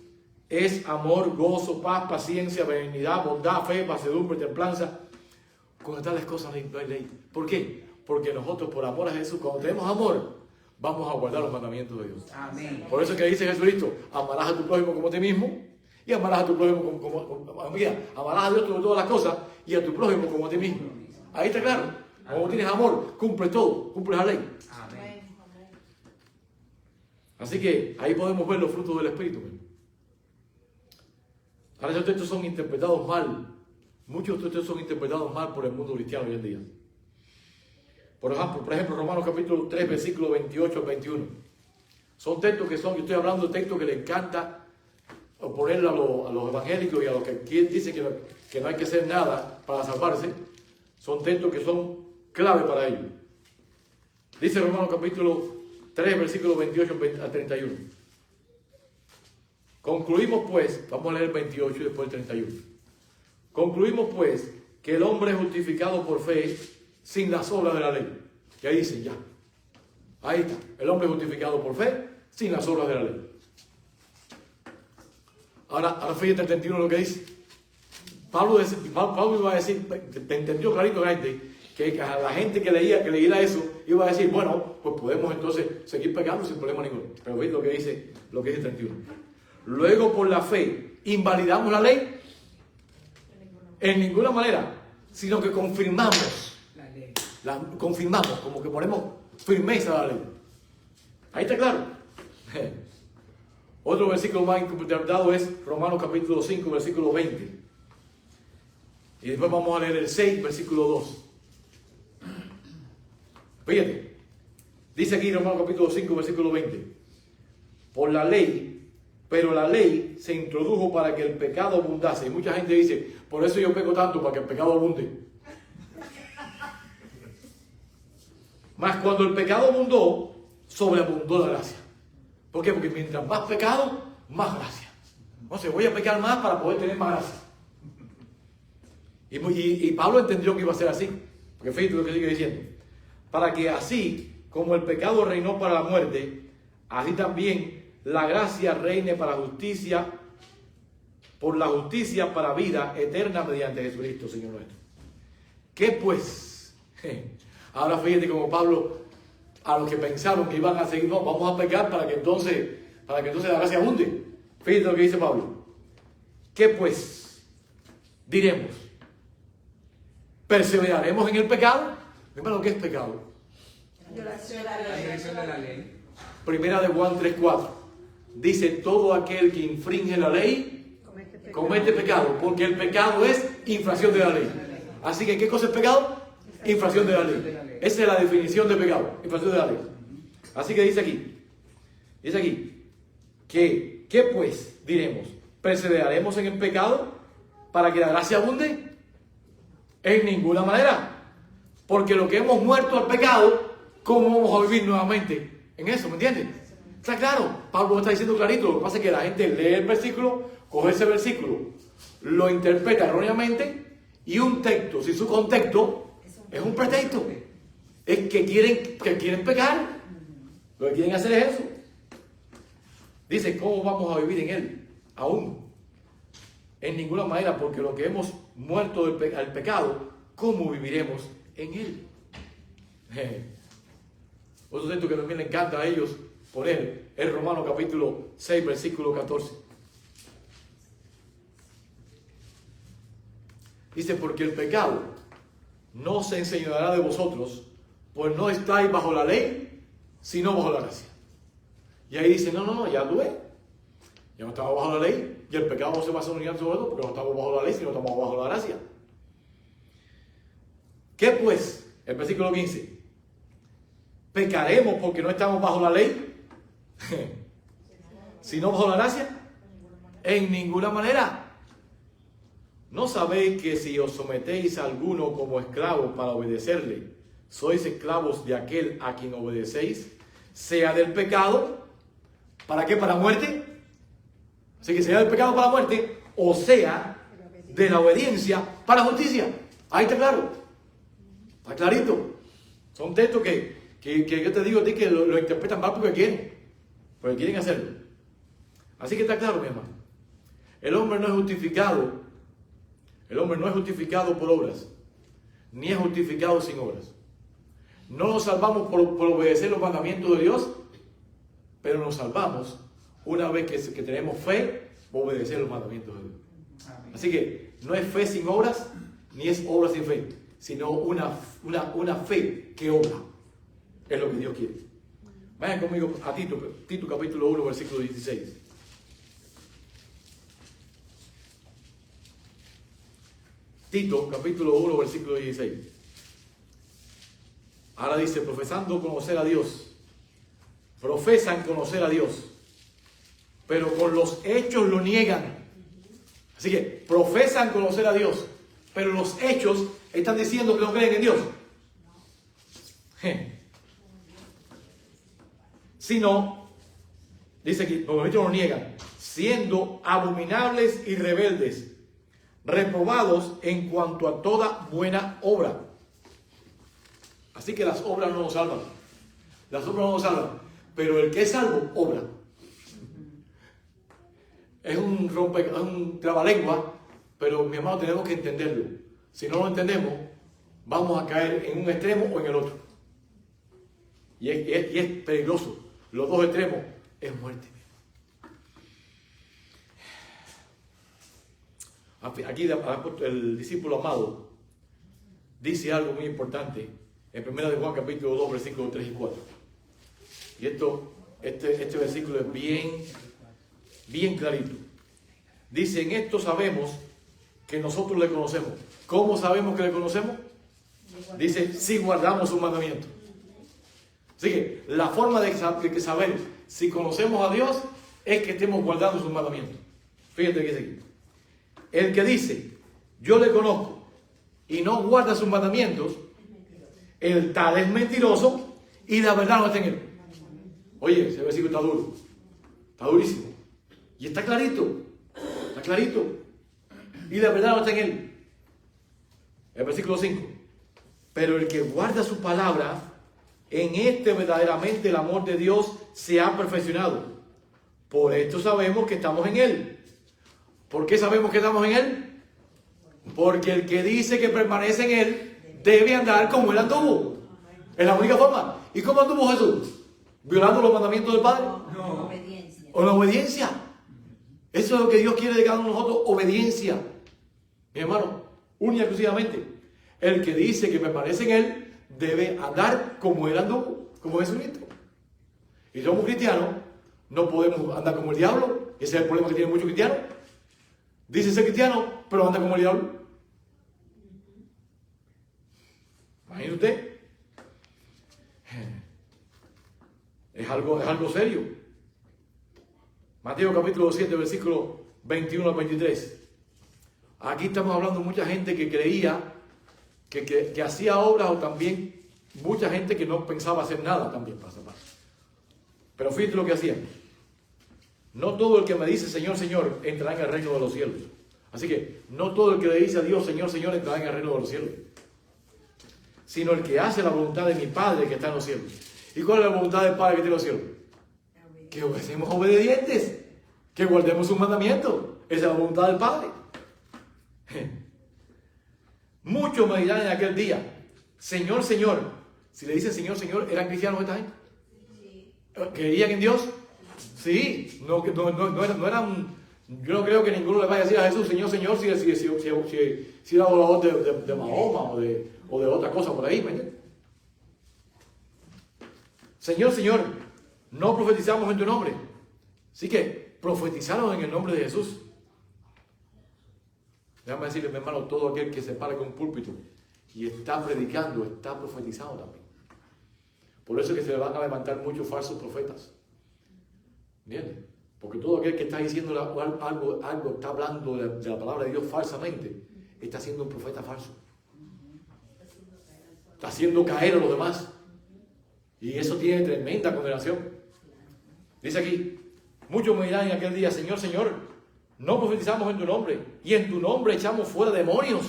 es amor, gozo, paz, paciencia, benignidad, bondad, fe, mansedumbre, templanza. Con tales cosas no hay ley. ¿Por qué? Porque nosotros, por amor a Jesús, cuando tenemos amor, vamos a guardar los mandamientos de Dios. Amén. Por eso es que dice Jesucristo, amarás a tu prójimo como a ti mismo, y amarás a tu prójimo amarás a Dios sobre todas las cosas, y a tu prójimo como a ti mismo. Ahí está claro. Cuando tienes amor, cumple todo, cumple la ley. Amén. Así que ahí podemos ver los frutos del Espíritu. Ahora esos textos son interpretados mal. Muchos textos son interpretados mal por el mundo cristiano hoy en día. Por ejemplo, Romanos capítulo 3, versículos 28 al 21. Son textos que son, yo estoy hablando de textos que le encanta ponerle a los evangélicos y a los que dicen que no hay que hacer nada para salvarse. Son textos que son clave para ellos. Dice Romanos capítulo 3, versículos 28 al 31. Concluimos pues, vamos a leer el 28 y después el 31. Concluimos pues que el hombre es justificado por fe sin las obras de la ley. Y ahí dicen ya. Ahí está. El hombre es justificado por fe sin las obras de la ley. Ahora fíjate el 31 lo que dice. Pablo iba a decir, te entendió clarito que a la gente que leyera eso, iba a decir, bueno, pues podemos entonces seguir pecando sin problema ninguno. Pero veis lo que dice el 31. Luego por la fe, ¿invalidamos la ley? En ninguna manera, sino que confirmamos. La ley. Confirmamos, como que ponemos firmeza a la ley. Ahí está claro. Otro versículo más interpretado es Romanos capítulo 5, versículo 20. Y después vamos a leer el 6, versículo 2. Fíjate. Dice aquí Romanos capítulo 5, versículo 20. Por la ley, pero la ley se introdujo para que el pecado abundase. Y mucha gente dice, por eso yo peco tanto, para que el pecado abunde. Mas cuando el pecado abundó, sobreabundó la gracia. ¿Por qué? Porque mientras más pecado, más gracia. Entonces voy a pecar más para poder tener más gracia. Y Pablo entendió que iba a ser así. Porque fíjate lo que sigue diciendo. Para que así como el pecado reinó para la muerte, así también la gracia reine para justicia, por la justicia para vida eterna mediante Jesucristo, Señor nuestro. ¿Qué pues? Ahora fíjate como Pablo a los que pensaron que iban a seguir, no, vamos a pecar para que entonces la gracia abunde. Fíjate lo que dice Pablo. ¿Qué pues diremos? ¿Perseveraremos en el pecado? Hermano, ¿qué es pecado? Violación de la ley. Primera de Juan 3:4. Dice, todo aquel que infringe la ley comete pecado, porque el pecado es infracción de la ley. Así que, ¿qué cosa es pecado? Infracción de la ley. Esa es la definición de pecado, infracción de la ley. Así que dice aquí, ¿qué pues diremos? ¿Perseveraremos en el pecado para que la gracia abunde? En ninguna manera. Porque lo que hemos muerto al pecado, ¿cómo vamos a vivir nuevamente en eso? ¿Me entiendes? Está claro, Pablo está diciendo clarito. Lo que pasa es que la gente lee el versículo, coge ese versículo, lo interpreta erróneamente, y un texto, si su contexto es un pretexto, es que quieren pecar. Lo que quieren hacer es eso. Dice, ¿cómo vamos a vivir en él? Aún. En ninguna manera, porque lo que hemos muerto al pecado, ¿cómo viviremos en él? Otro texto que también le encanta a ellos poner es Romanos capítulo 6, versículo 14. Dice, porque el pecado no se enseñará de vosotros, pues no estáis bajo la ley, sino bajo la gracia. Y ahí dice, no, ya tú ves. Ya no estamos bajo la ley, y el pecado no se va a unir sobre todo, porque no estamos bajo la ley, sino estamos bajo la gracia. ¿Qué pues? El versículo 15. ¿Pecaremos porque no estamos bajo la ley? ¿Sino bajo la gracia? En ninguna manera. ¿No sabéis que si os sometéis a alguno como esclavos para obedecerle, sois esclavos de aquel a quien obedecéis, sea del pecado? ¿Para qué? ¿Para muerte? Así que sea del pecado para muerte, o sea de la obediencia para justicia. Ahí está claro. Está clarito. Son textos que yo te digo a ti que lo interpretan mal porque quieren hacerlo. Así que está claro, mi hermano. El hombre no es justificado por obras, ni es justificado sin obras. No nos salvamos por obedecer los mandamientos de Dios, pero nos salvamos una vez que tenemos fe por obedecer los mandamientos de Dios. Así que no es fe sin obras, ni es obra sin fe, sino una fe que obra. Es lo que Dios quiere. Vayan conmigo a Tito capítulo 1, versículo 16. Tito capítulo 1, versículo 16. Ahora dice, profesando conocer a Dios. Profesan conocer a Dios, pero con los hechos lo niegan. Así que profesan conocer a Dios, pero los hechos están diciendo que no creen en Dios. Sino, dice aquí, los hechos lo niegan, siendo abominables y rebeldes, reprobados en cuanto a toda buena obra. Así que las obras no nos salvan. Las obras no nos salvan. Pero el que es salvo, obra. Es un trabalengua, pero mi hermano, tenemos que entenderlo. Si no lo entendemos, vamos a caer en un extremo o en el otro. Y es peligroso. Los dos extremos es muerte. Aquí el discípulo amado dice algo muy importante en 1 de Juan capítulo 2, versículos 3 y 4. Y este versículo es bien clarito. Dice, en esto sabemos que nosotros le conocemos. ¿Cómo sabemos que le conocemos? Dice, si guardamos sus mandamientos. Así que la forma de saber si conocemos a Dios es que estemos guardando sus mandamientos. Fíjate que dice aquí. El que dice, yo le conozco y no guarda sus mandamientos, el tal es mentiroso y la verdad no está en él. Oye, ese versículo está duro. Está durísimo. Y está clarito. Está clarito. Y la verdad no está en él. El versículo 5. Pero el que guarda su palabra, en este verdaderamente el amor de Dios se ha perfeccionado. Por esto sabemos que estamos en él. ¿Por qué sabemos que estamos en él? Porque el que dice que permanece en él debe andar como él anduvo. Es la única forma. ¿Y cómo anduvo Jesús? ¿Violando los mandamientos del Padre? No. Obediencia. ¿O la obediencia? Eso es lo que Dios quiere de cada uno de nosotros, obediencia. Mi hermano, única y exclusivamente, el que dice que permanece en Él debe andar como Él anduvo, como Jesucristo. Y somos cristianos, no podemos andar como el diablo. Ese es el problema que tienen muchos cristianos. Dice ser cristiano, pero anda como el diablo. Imagínese usted. Es algo serio. Mateo capítulo 7, versículo 21 al 23. Aquí estamos hablando de mucha gente que creía que hacía obras, o también mucha gente que no pensaba hacer nada también. Pero fíjate lo que hacían. No todo el que me dice Señor, Señor entrará en el reino de los cielos. Así que no todo el que le dice a Dios Señor, Señor entrará en el reino de los cielos, sino el que hace la voluntad de mi Padre que está en los cielos. ¿Y cuál es la voluntad del Padre que está en los cielos? Que seamos obedientes, que guardemos sus mandamientos. Esa es la voluntad del Padre. Muchos me dirán en aquel día, Señor, Señor. Si le dicen Señor, Señor, ¿eran cristianos esta gente? ¿Creían en Dios? Sí. No eran. Yo no creo que ninguno le vaya a decir a Jesús, Señor, Señor, si era adorador de Mahoma o de otra cosa por ahí. ¿Me Señor, Señor, no profetizamos en tu nombre. Así que profetizaron en el nombre de Jesús. Déjame decirle, mi hermano, todo aquel que se para con un púlpito y está predicando, está profetizando también. Por eso es que se le van a levantar muchos falsos profetas. ¿Entiendes? Porque todo aquel que está diciendo algo está hablando de la palabra de Dios falsamente, está siendo un profeta falso. Está haciendo caer a los demás. Y eso tiene tremenda condenación. Dice aquí, muchos me dirán en aquel día, Señor, Señor, no profetizamos en tu nombre, y en tu nombre echamos fuera demonios.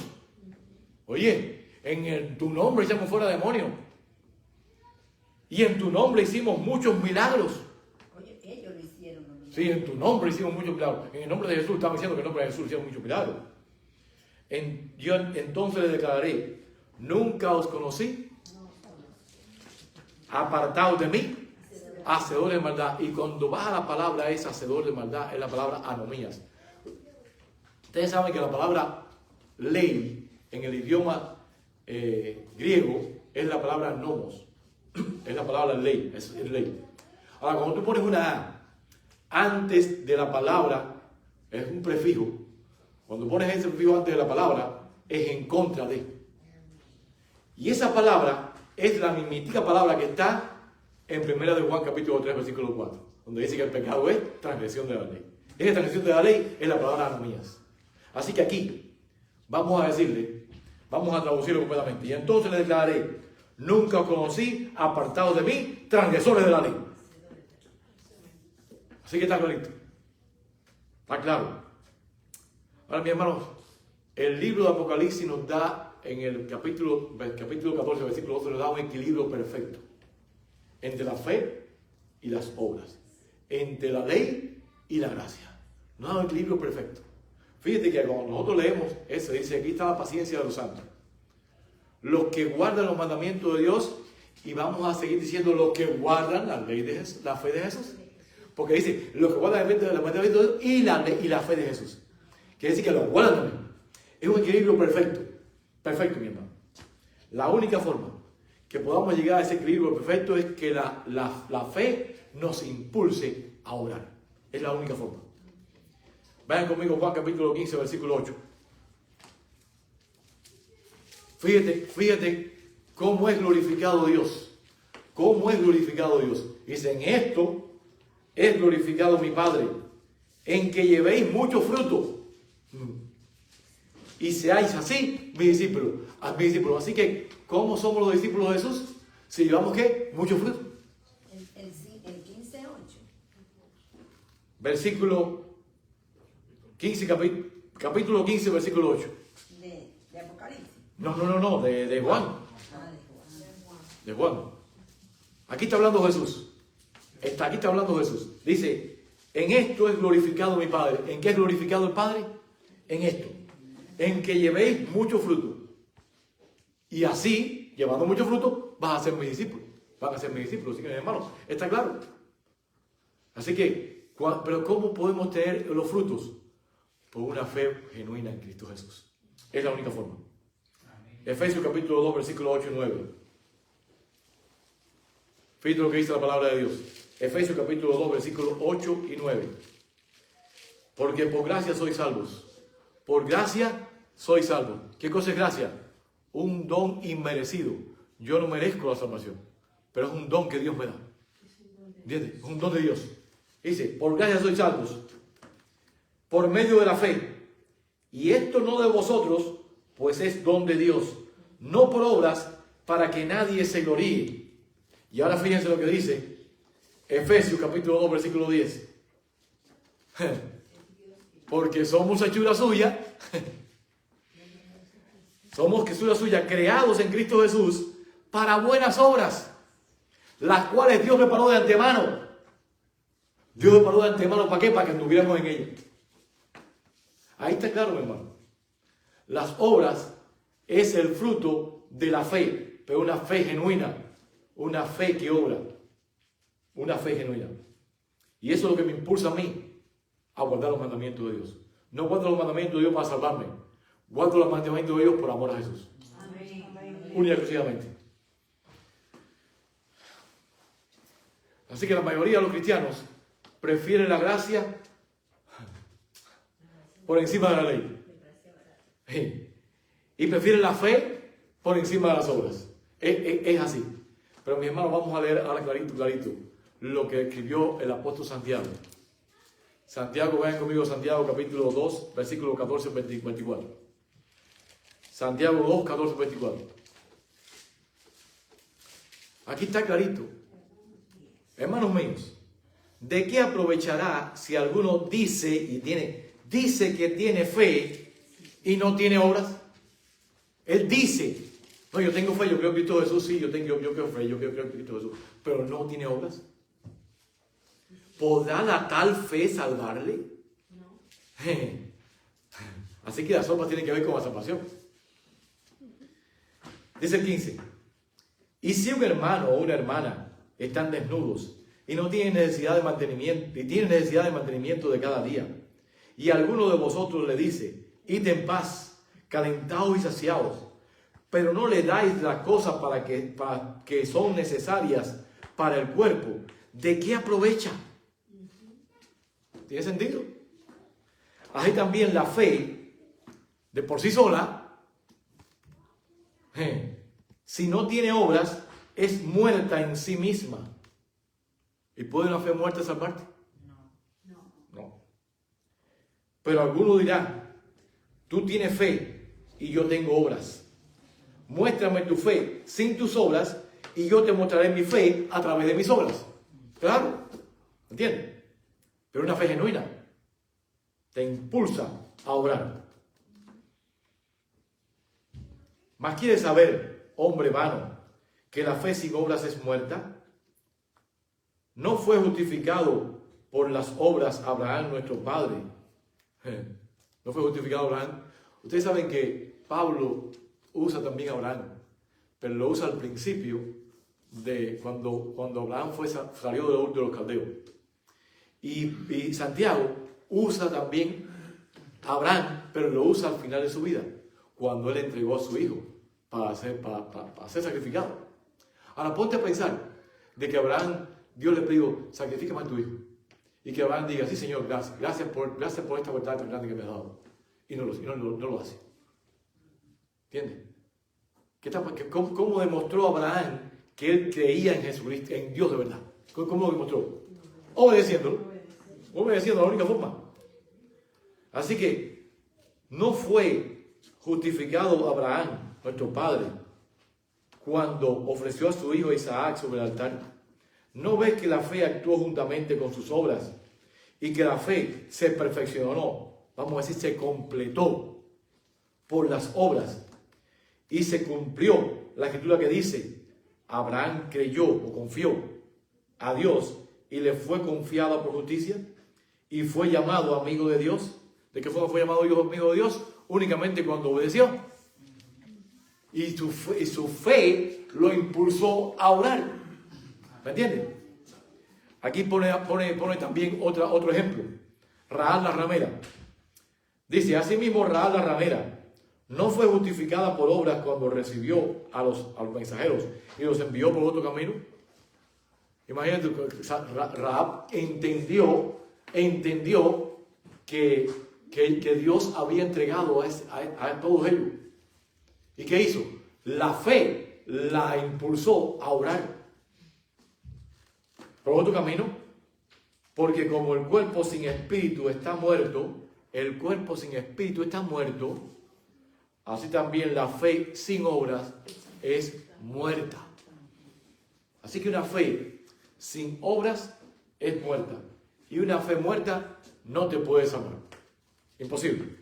Oye, tu nombre echamos fuera demonios. Y en tu nombre hicimos muchos milagros. Oye, ellos lo hicieron. Sí, en tu nombre hicimos muchos milagros. En el nombre de Jesús, estamos diciendo que en el nombre de Jesús hicimos muchos milagros. Yo entonces les declararé, nunca os conocí, apartados de mí, hacedores de maldad. Y cuando baja la palabra es hacedor de maldad, es la palabra anomías. Ustedes saben que la palabra ley en el idioma griego es la palabra nomos. Es la palabra ley, es ley. Ahora, cuando tú pones una A antes de la palabra, es un prefijo. Cuando pones ese prefijo antes de la palabra, es en contra de. Y esa palabra es la mismítica palabra que está en 1 de Juan capítulo 3, versículo 4, donde dice que el pecado es transgresión de la ley. Esa transgresión de la ley es la palabra anomías. Así que aquí vamos a decirle, vamos a traducirlo completamente. Y entonces le declararé, nunca os conocí, apartados de mí, transgresores de la ley. Así que está clarito. Está claro. Ahora, mis hermanos, el libro de Apocalipsis nos da, en el capítulo 14, versículo 12, nos da un equilibrio perfecto entre la fe y las obras, entre la ley y la gracia. Nos da un equilibrio perfecto. Fíjate que cuando nosotros leemos eso, dice, aquí está la paciencia de los santos, los que guardan los mandamientos de Dios, y vamos a seguir diciendo los que guardan la ley de Jesús, la fe de Jesús. Porque dice, los que guardan los mandamientos de Dios y la ley y la fe de Jesús. Quiere decir que los guardan también. Es un equilibrio perfecto. Perfecto, mi hermano. La única forma que podamos llegar a ese equilibrio perfecto es que la fe nos impulse a orar. Es la única forma. Vayan conmigo Juan capítulo 15, versículo 8. Fíjate cómo es glorificado Dios. Cómo es glorificado Dios. Dice, en esto es glorificado mi Padre, en que llevéis mucho fruto. Y seáis así, mis discípulos. Así que, ¿cómo somos los discípulos de Jesús? Si llevamos, ¿qué? Mucho fruto. El 15:8. Versículo 15, capítulo 15, versículo 8. De Apocalipsis. No, de Juan. De Juan. Aquí está hablando Jesús. Aquí está hablando Jesús. Dice, en esto es glorificado mi Padre. ¿En qué es glorificado el Padre? En esto. En que llevéis mucho fruto. Y así llevando mucho fruto, vas a ser mi discípulo. Van a ser mis discípulos, así que mis hermanos, está claro. Así que, pero ¿cómo podemos tener los frutos? Por una fe genuina en Cristo Jesús. Es la única forma. Efesios capítulo 2, versículos 8 y 9. Fíjate lo que dice la palabra de Dios. Efesios capítulo 2, versículos 8 y 9. Porque por gracia sois salvos. Por gracia sois salvos. ¿Qué cosa es gracia? Un don inmerecido. Yo no merezco la salvación, pero es un don que Dios me da. ¿Entiendes? Es un don de Dios. Dice, por gracia sois salvos, por medio de la fe. Y esto no de vosotros, pues es don de Dios, no por obras, para que nadie se gloríe. Y ahora fíjense lo que dice Efesios capítulo 2, versículo 10. Porque somos hechura suya, somos hechura suya, creados en Cristo Jesús, para buenas obras, las cuales Dios preparó de antemano. Dios preparó de antemano, ¿para qué? Para que anduviéramos en ella. Ahí está claro, mi hermano. Las obras es el fruto de la fe, pero una fe genuina, una fe que obra, una fe genuina. Y eso es lo que me impulsa a mí a guardar los mandamientos de Dios. No guardo los mandamientos de Dios para salvarme, guardo los mandamientos de Dios por amor a Jesús. Única y exclusivamente. Así que la mayoría de los cristianos prefieren la gracia por encima de la ley. Y prefieren la fe por encima de las obras. Es así. Pero mi hermano, vamos a leer ahora clarito, lo que escribió el apóstol Santiago. Santiago, vayan conmigo, Santiago capítulo 2, versículo 14, 24. Santiago 2, 14, 24. Aquí está clarito. Hermanos míos, ¿de qué aprovechará si alguno dice que tiene fe y no tiene obras? Él dice, no, yo tengo fe, yo creo en Cristo Jesús, sí, yo creo fe, yo creo en Cristo Jesús, pero no tiene obras. ¿Podrá la tal fe salvarle? No. Así que las obras tienen que ver con la salvación. Dice el 15. Y si un hermano o una hermana están desnudos y no tienen necesidad de mantenimiento, de cada día, y alguno de vosotros le dice, id en paz, calentados y saciados, pero no le dais las cosas para que son necesarias para el cuerpo, ¿de qué aprovecha? ¿Tiene sentido? Así también la fe, de por sí sola, si no tiene obras, es muerta en sí misma. ¿Y puede una fe muerta salvarte? No. Pero alguno dirá, tú tienes fe y yo tengo obras. Muéstrame tu fe sin tus obras y yo te mostraré mi fe a través de mis obras. Claro, ¿entiendes? Pero una fe genuina te impulsa a obrar. ¿Mas quieres saber, hombre vano, que la fe sin obras es muerta? ¿No fue justificado por las obras Abraham, nuestro padre? ¿No fue justificado Abraham? Ustedes saben que Pablo usa también a Abraham, pero lo usa al principio de cuando Abraham salió de Ur de los Caldeos. Y Santiago usa también a Abraham, pero lo usa al final de su vida, cuando él entregó a su hijo para ser sacrificado. Ahora ponte a pensar de que Abraham, Dios le dijo, sacrifícame a tu hijo. Y que Abraham diga, sí Señor, gracias por esta verdad tan grande que me has dado. Y no lo hace. ¿Entiendes? ¿Cómo demostró Abraham que él creía en Jesucristo, en Dios de verdad? ¿Cómo lo demostró? Obedeciéndolo. Obedeciendo, la única forma. Así que no fue justificado Abraham, nuestro padre, cuando ofreció a su hijo Isaac sobre el altar. ¿No ves que la fe actuó juntamente con sus obras y que la fe se perfeccionó, vamos a decir, se completó por las obras y se cumplió la escritura que dice, Abraham creyó o confió a Dios y le fue confiada por justicia y fue llamado amigo de Dios? ¿De qué forma fue llamado amigo de Dios? Únicamente cuando obedeció. y su fe lo impulsó a orar. ¿Me entiendes? Aquí pone también otro ejemplo. Rahab la ramera. Dice, asimismo Rahab la ramera no fue justificada por obras cuando recibió a los mensajeros y los envió por otro camino. Imagínate, Rahab entendió que Dios había entregado a todos ellos. ¿Y qué hizo? La fe la impulsó a orar por otro camino, porque como el cuerpo sin espíritu está muerto, así también la fe sin obras es muerta. Así que una fe sin obras es muerta, y una fe muerta no te puede salvar. Imposible.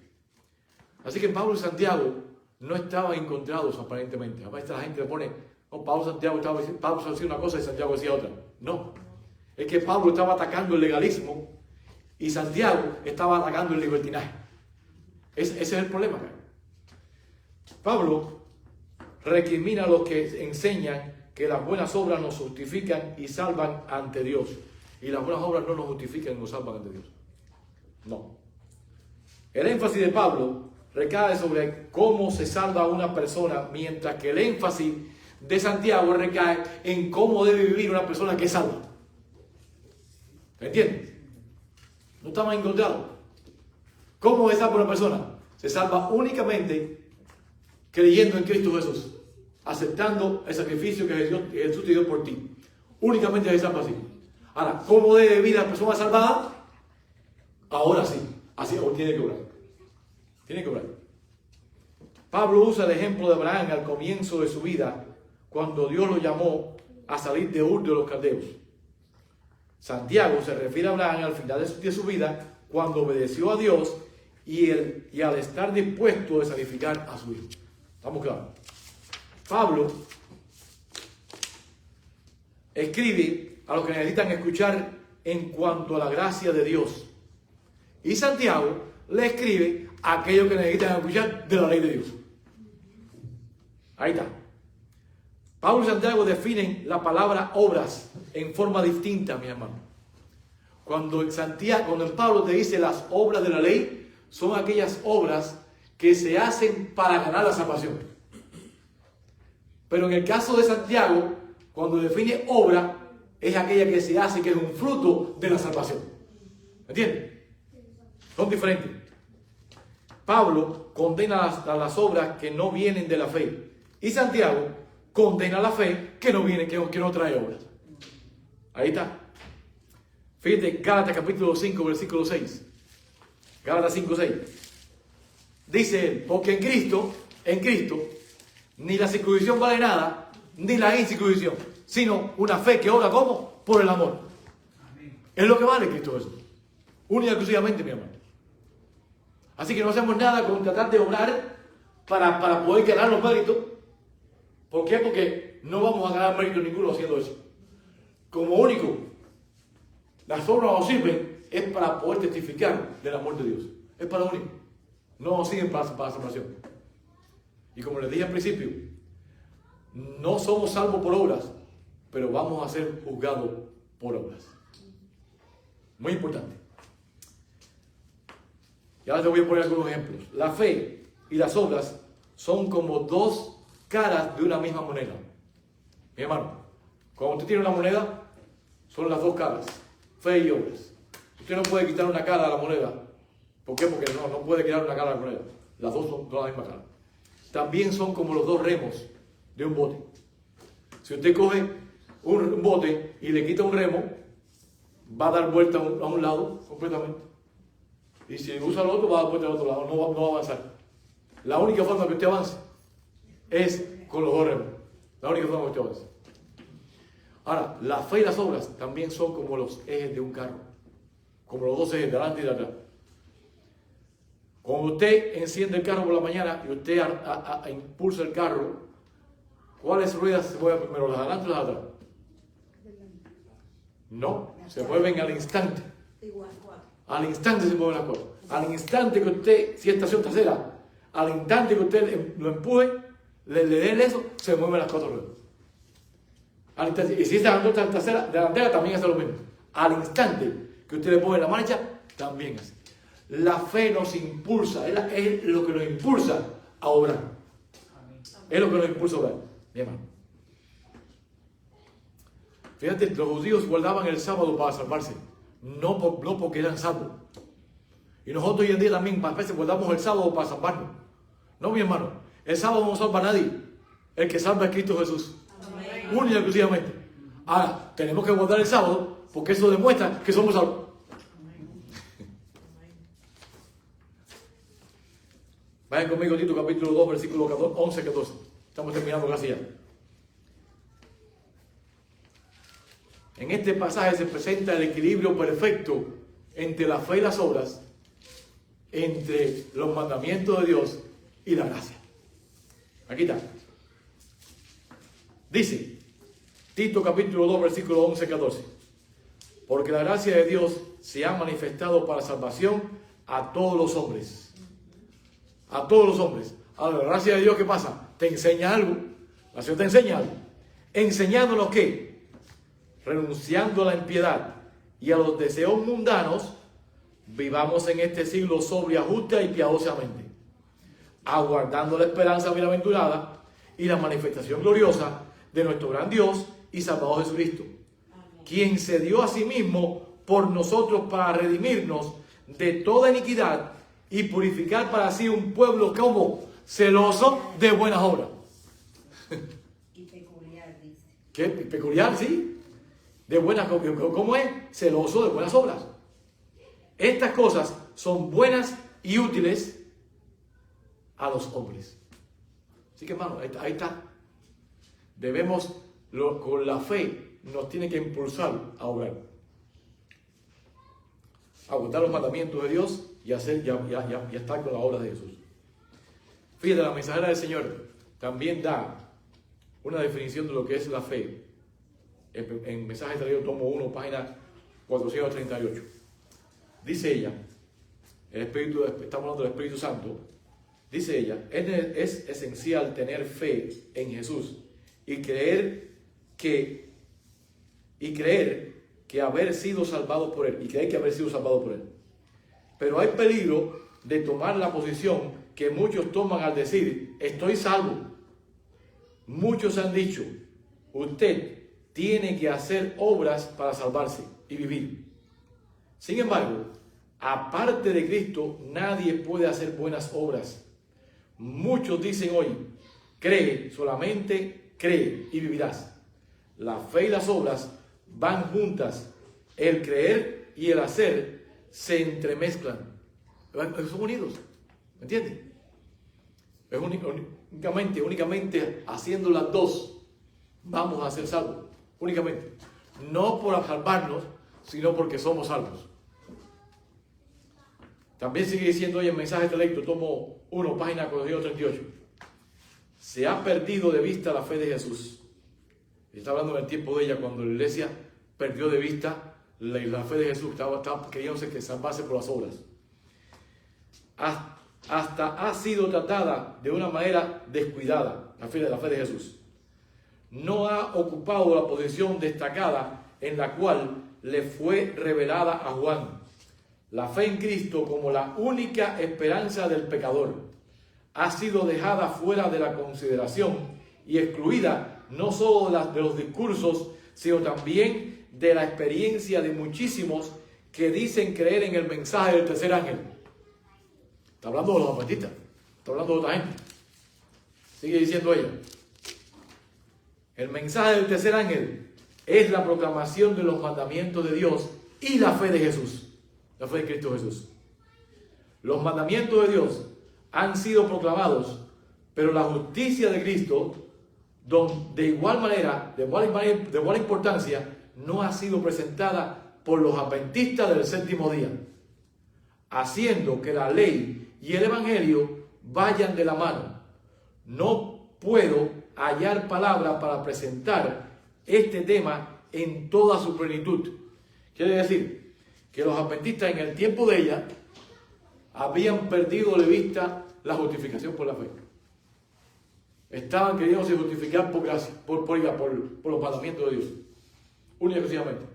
Así que Pablo y Santiago no estaban encontrados aparentemente. A veces la gente le pone, Pablo y Santiago Pablo decía una cosa y Santiago decía otra. No. Es que Pablo estaba atacando el legalismo y Santiago estaba atacando el libertinaje. Ese es el problema. Pablo recrimina a los que enseñan que las buenas obras nos justifican y salvan ante Dios. Y las buenas obras no nos justifican y nos salvan ante Dios. No. El énfasis de Pablo recae sobre cómo se salva una persona, mientras que el énfasis de Santiago recae en cómo debe vivir una persona que es salva. ¿Me entiendes? No estamos encontrados. ¿Cómo se salva una persona? Se salva únicamente creyendo en Cristo Jesús, aceptando el sacrificio que Jesús te dio por ti. Únicamente se salva así. Ahora, ¿cómo debe vivir la persona salvada? Ahora sí, así tiene que orar. Tiene que orar. Pablo usa el ejemplo de Abraham al comienzo de su vida, cuando Dios lo llamó a salir de Ur de los Caldeos. Santiago se refiere a Abraham al final de su vida, cuando obedeció a Dios y al estar dispuesto a sacrificar a su hijo. ¿Estamos claros? Pablo escribe a los que necesitan escuchar en cuanto a la gracia de Dios. Y Santiago le escribe a aquellos que necesitan escuchar de la ley de Dios. Ahí está. Pablo y Santiago definen la palabra obras en forma distinta, mi hermano. Cuando Pablo te dice las obras de la ley, son aquellas obras que se hacen para ganar la salvación. Pero en el caso de Santiago, cuando define obra, es aquella que se hace, que es un fruto de la salvación. ¿Me entiendes? Son diferentes. Pablo condena las obras que no vienen de la fe. Y Santiago condena la fe que no viene, que no trae obras. Ahí está. Fíjate, Gálatas capítulo 5, versículo 6. Gálatas 5, 6. Dice él, porque en Cristo, ni la circuncisión vale nada, ni la incircuncisión, sino una fe que obra ¿cómo? Por el amor. Amén. Es lo que vale Cristo Jesús. Única y exclusivamente, mi hermano. Así que no hacemos nada con tratar de obrar para poder ganar los méritos. ¿Por qué? Porque no vamos a ganar mérito ninguno haciendo eso. Como único, las obras nos sirven es para poder testificar del amor de Dios. Es para lo único. No nos sirven para la salvación. Y como les dije al principio, no somos salvos por obras, pero vamos a ser juzgados por obras. Muy importante. Y ahora te voy a poner algunos ejemplos. La fe y las obras son como dos caras de una misma moneda. Mi hermano, cuando usted tiene una moneda, son las dos caras, fe y obras. Usted no puede quitar una cara a la moneda. ¿Por qué? Porque no puede quitar una cara a la moneda. Las dos son la misma cara. También son como los dos remos de un bote. Si usted coge un bote y le quita un remo, va a dar vuelta a un lado completamente. Y si usa el otro, va a dar vuelta al otro lado, no va a avanzar. La única forma que usted avance es con los dos remos. La única forma que usted avance. Ahora, la fe y las obras también son como los ejes de un carro. Como los dos ejes, de adelante y de atrás. Cuando usted enciende el carro por la mañana y usted impulsa el carro, ¿cuáles ruedas se mueven primero? ¿Las de adelante o las de atrás? No, se mueven al instante. Al instante se mueven las cuatro. Al instante que usted, si es estación trasera, al instante que usted lo empuje, le den eso, se mueven las 4 ruedas. Y si esa delantera también hace lo mismo. Al instante que usted le pone la marcha, también hace. La fe nos impulsa, es lo que nos impulsa a obrar. Es lo que nos impulsa a obrar. Mi hermano. Fíjate, los judíos guardaban el sábado para salvarse, no porque eran salvos. Y nosotros hoy en día también, a veces guardamos el sábado para salvarnos. No, mi hermano, el sábado no salva a nadie. El que salva es Cristo Jesús. Única y exclusivamente. Ahora, tenemos que guardar el sábado porque eso demuestra que somos salvos. Vayan conmigo, Tito, capítulo 2, versículo 11, 14. Estamos terminando casi ya. En este pasaje se presenta el equilibrio perfecto entre la fe y las obras, entre los mandamientos de Dios y la gracia. Aquí está. Dice, Tito capítulo 2, versículo 11, 14. Porque la gracia de Dios se ha manifestado para salvación a todos los hombres. A todos los hombres. Ahora, la gracia de Dios, ¿qué pasa? Te enseña algo. La gracia te enseña algo. Enseñándonos que, renunciando a la impiedad y a los deseos mundanos, vivamos en este siglo sobria, justa y piadosamente, aguardando la esperanza bienaventurada y la manifestación gloriosa de nuestro gran Dios y Salvador Jesucristo, quien se dio a sí mismo por nosotros para redimirnos de toda iniquidad y purificar para sí un pueblo como celoso de buenas obras. Y peculiar, dice. ¿Qué? Peculiar, sí. De buenas, ¿cómo es? Celoso de buenas obras. Estas cosas son buenas y útiles a los hombres. Así que, hermano, ahí está. Debemos, con la fe, nos tiene que impulsar a obrar. A guardar los mandamientos de Dios y estar con la obra de Jesús. Fíjate, la mensajera del Señor también da una definición de lo que es la fe. En Mensaje Traído, tomo 1, página 438. Dice ella, estamos hablando del Espíritu Santo, dice ella, es esencial tener fe en Jesús y creer que haber sido salvado por Él, Pero hay peligro de tomar la posición que muchos toman al decir, estoy salvo. Muchos han dicho, usted tiene que hacer obras para salvarse y vivir. Sin embargo, aparte de Cristo, nadie puede hacer buenas obras. Muchos dicen hoy, cree, solamente cree y vivirás. La fe y las obras van juntas. El creer y el hacer se entremezclan. Son unidos. ¿Me entiendes? Es únicamente haciendo las dos vamos a ser salvos. Únicamente. No por salvarnos, sino porque somos salvos. También sigue diciendo hoy en Mensaje Selecto, tomo 1, página 438. Se ha perdido de vista la fe de Jesús. Está hablando en el tiempo de ella, cuando la iglesia perdió de vista la fe de Jesús. Estaba queriéndose que salvase por las obras. Hasta ha sido tratada de una manera descuidada, la fe de Jesús. No ha ocupado la posición destacada en la cual le fue revelada a Juan. La fe en Cristo como la única esperanza del pecador ha sido dejada fuera de la consideración y excluida no solo de los discursos, sino también de la experiencia de muchísimos que dicen creer en el mensaje del tercer ángel. Está hablando de los adventistas, está hablando de otra gente. Sigue diciendo ella. El mensaje del tercer ángel es la proclamación de los mandamientos de Dios y la fe de Jesús. La fe de Cristo Jesús. Los mandamientos de Dios han sido proclamados, pero la justicia de Cristo, de igual manera, de igual importancia, no ha sido presentada por los adventistas del séptimo día, haciendo que la ley y el evangelio vayan de la mano. No puedo hallar palabras para presentar este tema en toda su plenitud. Quiere decir que los adventistas en el tiempo de ella habían perdido de vista la justificación por la fe. estaban queriéndose justificar por gracia, por los mandamientos de Dios, única y exclusivamente.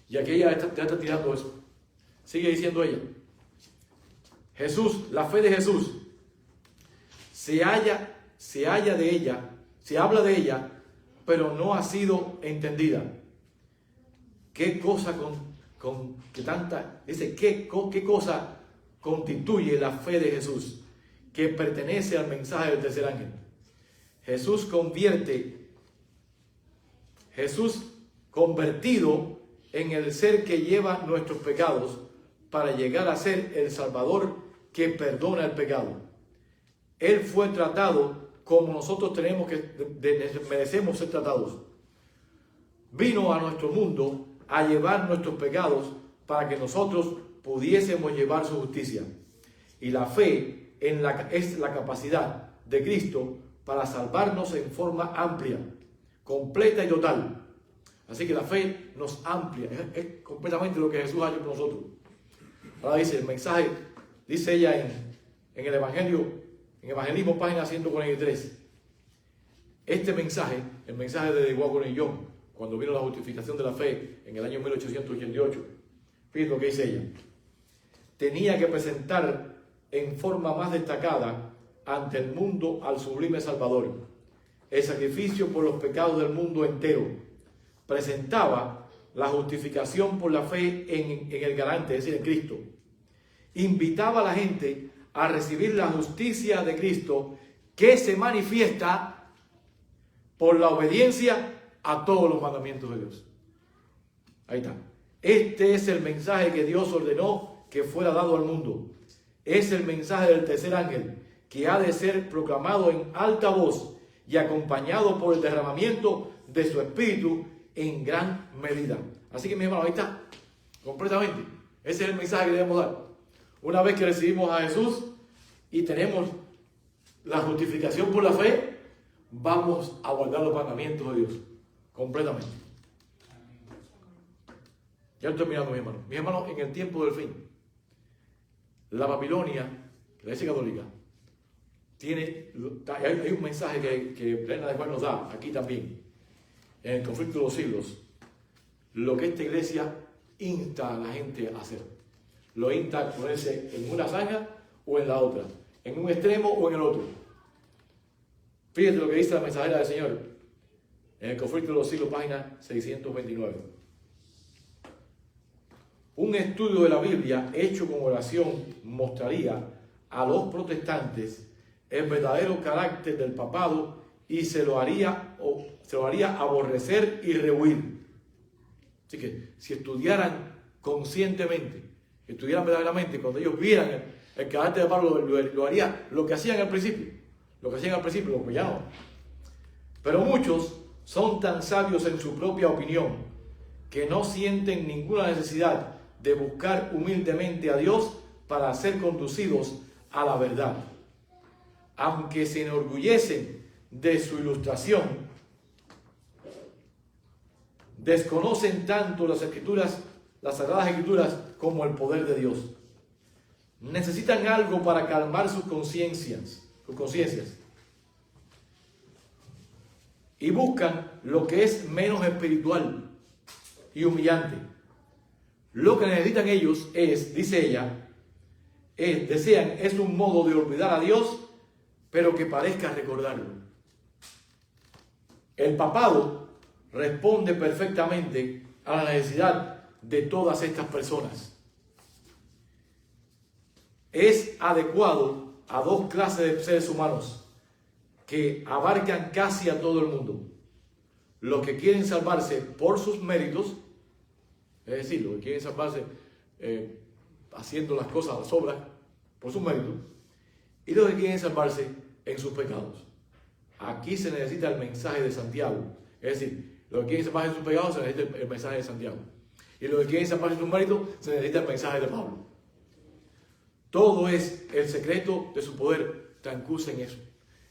Y aquí ella está tirando eso. Sigue diciendo ella: Jesús, la fe de Jesús, se habla de ella, pero no ha sido entendida. ¿Qué cosa qué cosa constituye la fe de Jesús que pertenece al mensaje del tercer ángel? Jesús convertido en el ser que lleva nuestros pecados para llegar a ser el Salvador que perdona el pecado. Él fue tratado como nosotros merecemos ser tratados. Vino a nuestro mundo a llevar nuestros pecados para que nosotros pudiésemos llevar su justicia. Y la fe es la capacidad de Cristo para salvarnos en forma amplia, completa y total. Así que la fe nos amplia, es completamente lo que Jesús ha hecho por nosotros. Ahora dice el mensaje, dice ella en el Evangelio, en Evangelismo, página 143. Este mensaje, el mensaje de Wagon y John, cuando vino la justificación de la fe en el año 1888, fíjense lo que dice ella: tenía que presentar en forma más destacada ante el mundo al sublime Salvador, el sacrificio por los pecados del mundo entero. Presentaba la justificación por la fe en el garante, es decir, en Cristo. Invitaba a la gente a recibir la justicia de Cristo, que se manifiesta por la obediencia a todos los mandamientos de Dios. Ahí está. Este es el mensaje que Dios ordenó que fuera dado al mundo. Es el mensaje del tercer ángel, que ha de ser proclamado en alta voz y acompañado por el derramamiento de su espíritu en gran medida. Así que, mis hermanos, ahí está, completamente. Ese es el mensaje que debemos dar. Una vez que recibimos a Jesús y tenemos la justificación por la fe, vamos a guardar los mandamientos de Dios, completamente. Ya estoy terminando, mis hermanos. Mis hermanos, en el tiempo del fin, la Babilonia, la Iglesia Católica, hay un mensaje que Brenda de Juan nos da aquí también, en el conflicto de los siglos, lo que esta iglesia insta a la gente a hacer. Lo insta a ponerse en una zanja o en la otra, en un extremo o en el otro. Fíjate lo que dice la mensajera del Señor, en el conflicto de los siglos, página 629. Un estudio de la Biblia hecho con oración mostraría a los protestantes el verdadero carácter del papado y se lo haría aborrecer y rehuir. Así que si estudiaran conscientemente, estudiaran verdaderamente, cuando ellos vieran el carácter de Pablo, lo haría lo que hacían al principio. Lo que hacían al principio, lo que ya no. Pero muchos son tan sabios en su propia opinión que no sienten ninguna necesidad de buscar humildemente a Dios para ser conducidos a la verdad. Aunque se enorgullecen de su ilustración, desconocen tanto las escrituras, las sagradas escrituras, como el poder de Dios. Necesitan algo para calmar sus conciencias, y buscan lo que es menos espiritual y humillante. Lo que necesitan ellos es, dice ella, desean es un modo de olvidar a Dios, pero que parezca recordarlo. El papado responde perfectamente a la necesidad de todas estas personas. Es adecuado a dos clases de seres humanos que abarcan casi a todo el mundo: los que quieren salvarse por sus méritos, es decir, los que quieren salvarse haciendo las cosas, las obras, por sus méritos, y los que quieren salvarse en sus pecados. Aquí se necesita el mensaje de Santiago. Es decir, los que quieren salvarse en sus pecados se necesita el mensaje de Santiago. Y los que quieren salvarse en sus méritos se necesita el mensaje de Pablo. Todo es el secreto de su poder, transcurre en eso.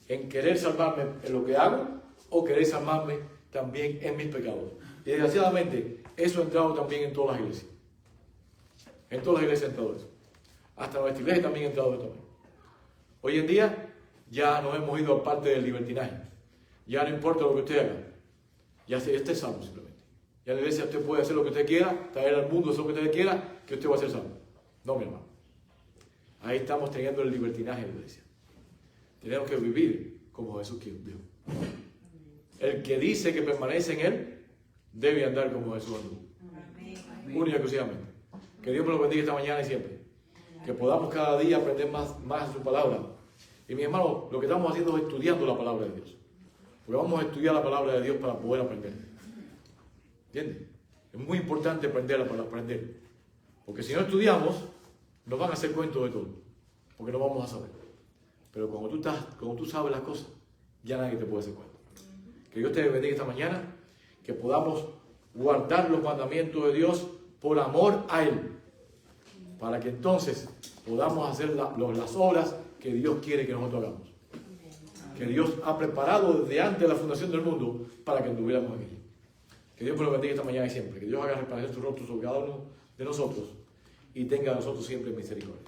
En querer salvarme en lo que hago o querer salvarme también en mis pecados. Y desgraciadamente, eso ha entrado también en todas las iglesias. En todas las iglesias ha entrado eso. Hasta nuestra iglesia también ha entrado eso. Hoy en día, ya nos hemos ido a parte del libertinaje. Ya no importa lo que usted haga. Ya esté salvo simplemente. Ya en la iglesia usted puede hacer lo que usted quiera, traer al mundo eso lo que usted quiera, que usted va a ser salvo. No, mi hermano. Ahí estamos teniendo el libertinaje en la iglesia. Tenemos que vivir como Jesús dijo. El que dice que permanece en Él, debe andar como Jesús anduvo. Única y exclusivamente. Que Dios me lo bendiga esta mañana y siempre. Que podamos cada día aprender más de su palabra. Y mi hermano, lo que estamos haciendo es estudiando la palabra de Dios. Porque vamos a estudiar la palabra de Dios para poder aprender. ¿Entiendes? Es muy importante aprender para aprender. Porque si no estudiamos, nos van a hacer cuentos de todo. Porque no vamos a saber. Pero cuando tú sabes las cosas, ya nadie te puede hacer cuento. Que Dios te bendiga esta mañana. Que podamos guardar los mandamientos de Dios por amor a Él. Para que entonces podamos hacer las obras que Dios quiere que nosotros hagamos. Que Dios ha preparado desde antes de la fundación del mundo para que anduviéramos en ella. Que Dios nos bendiga esta mañana y siempre. Que Dios haga resplandecer su rostro sobre cada uno de nosotros y tenga a nosotros siempre misericordia.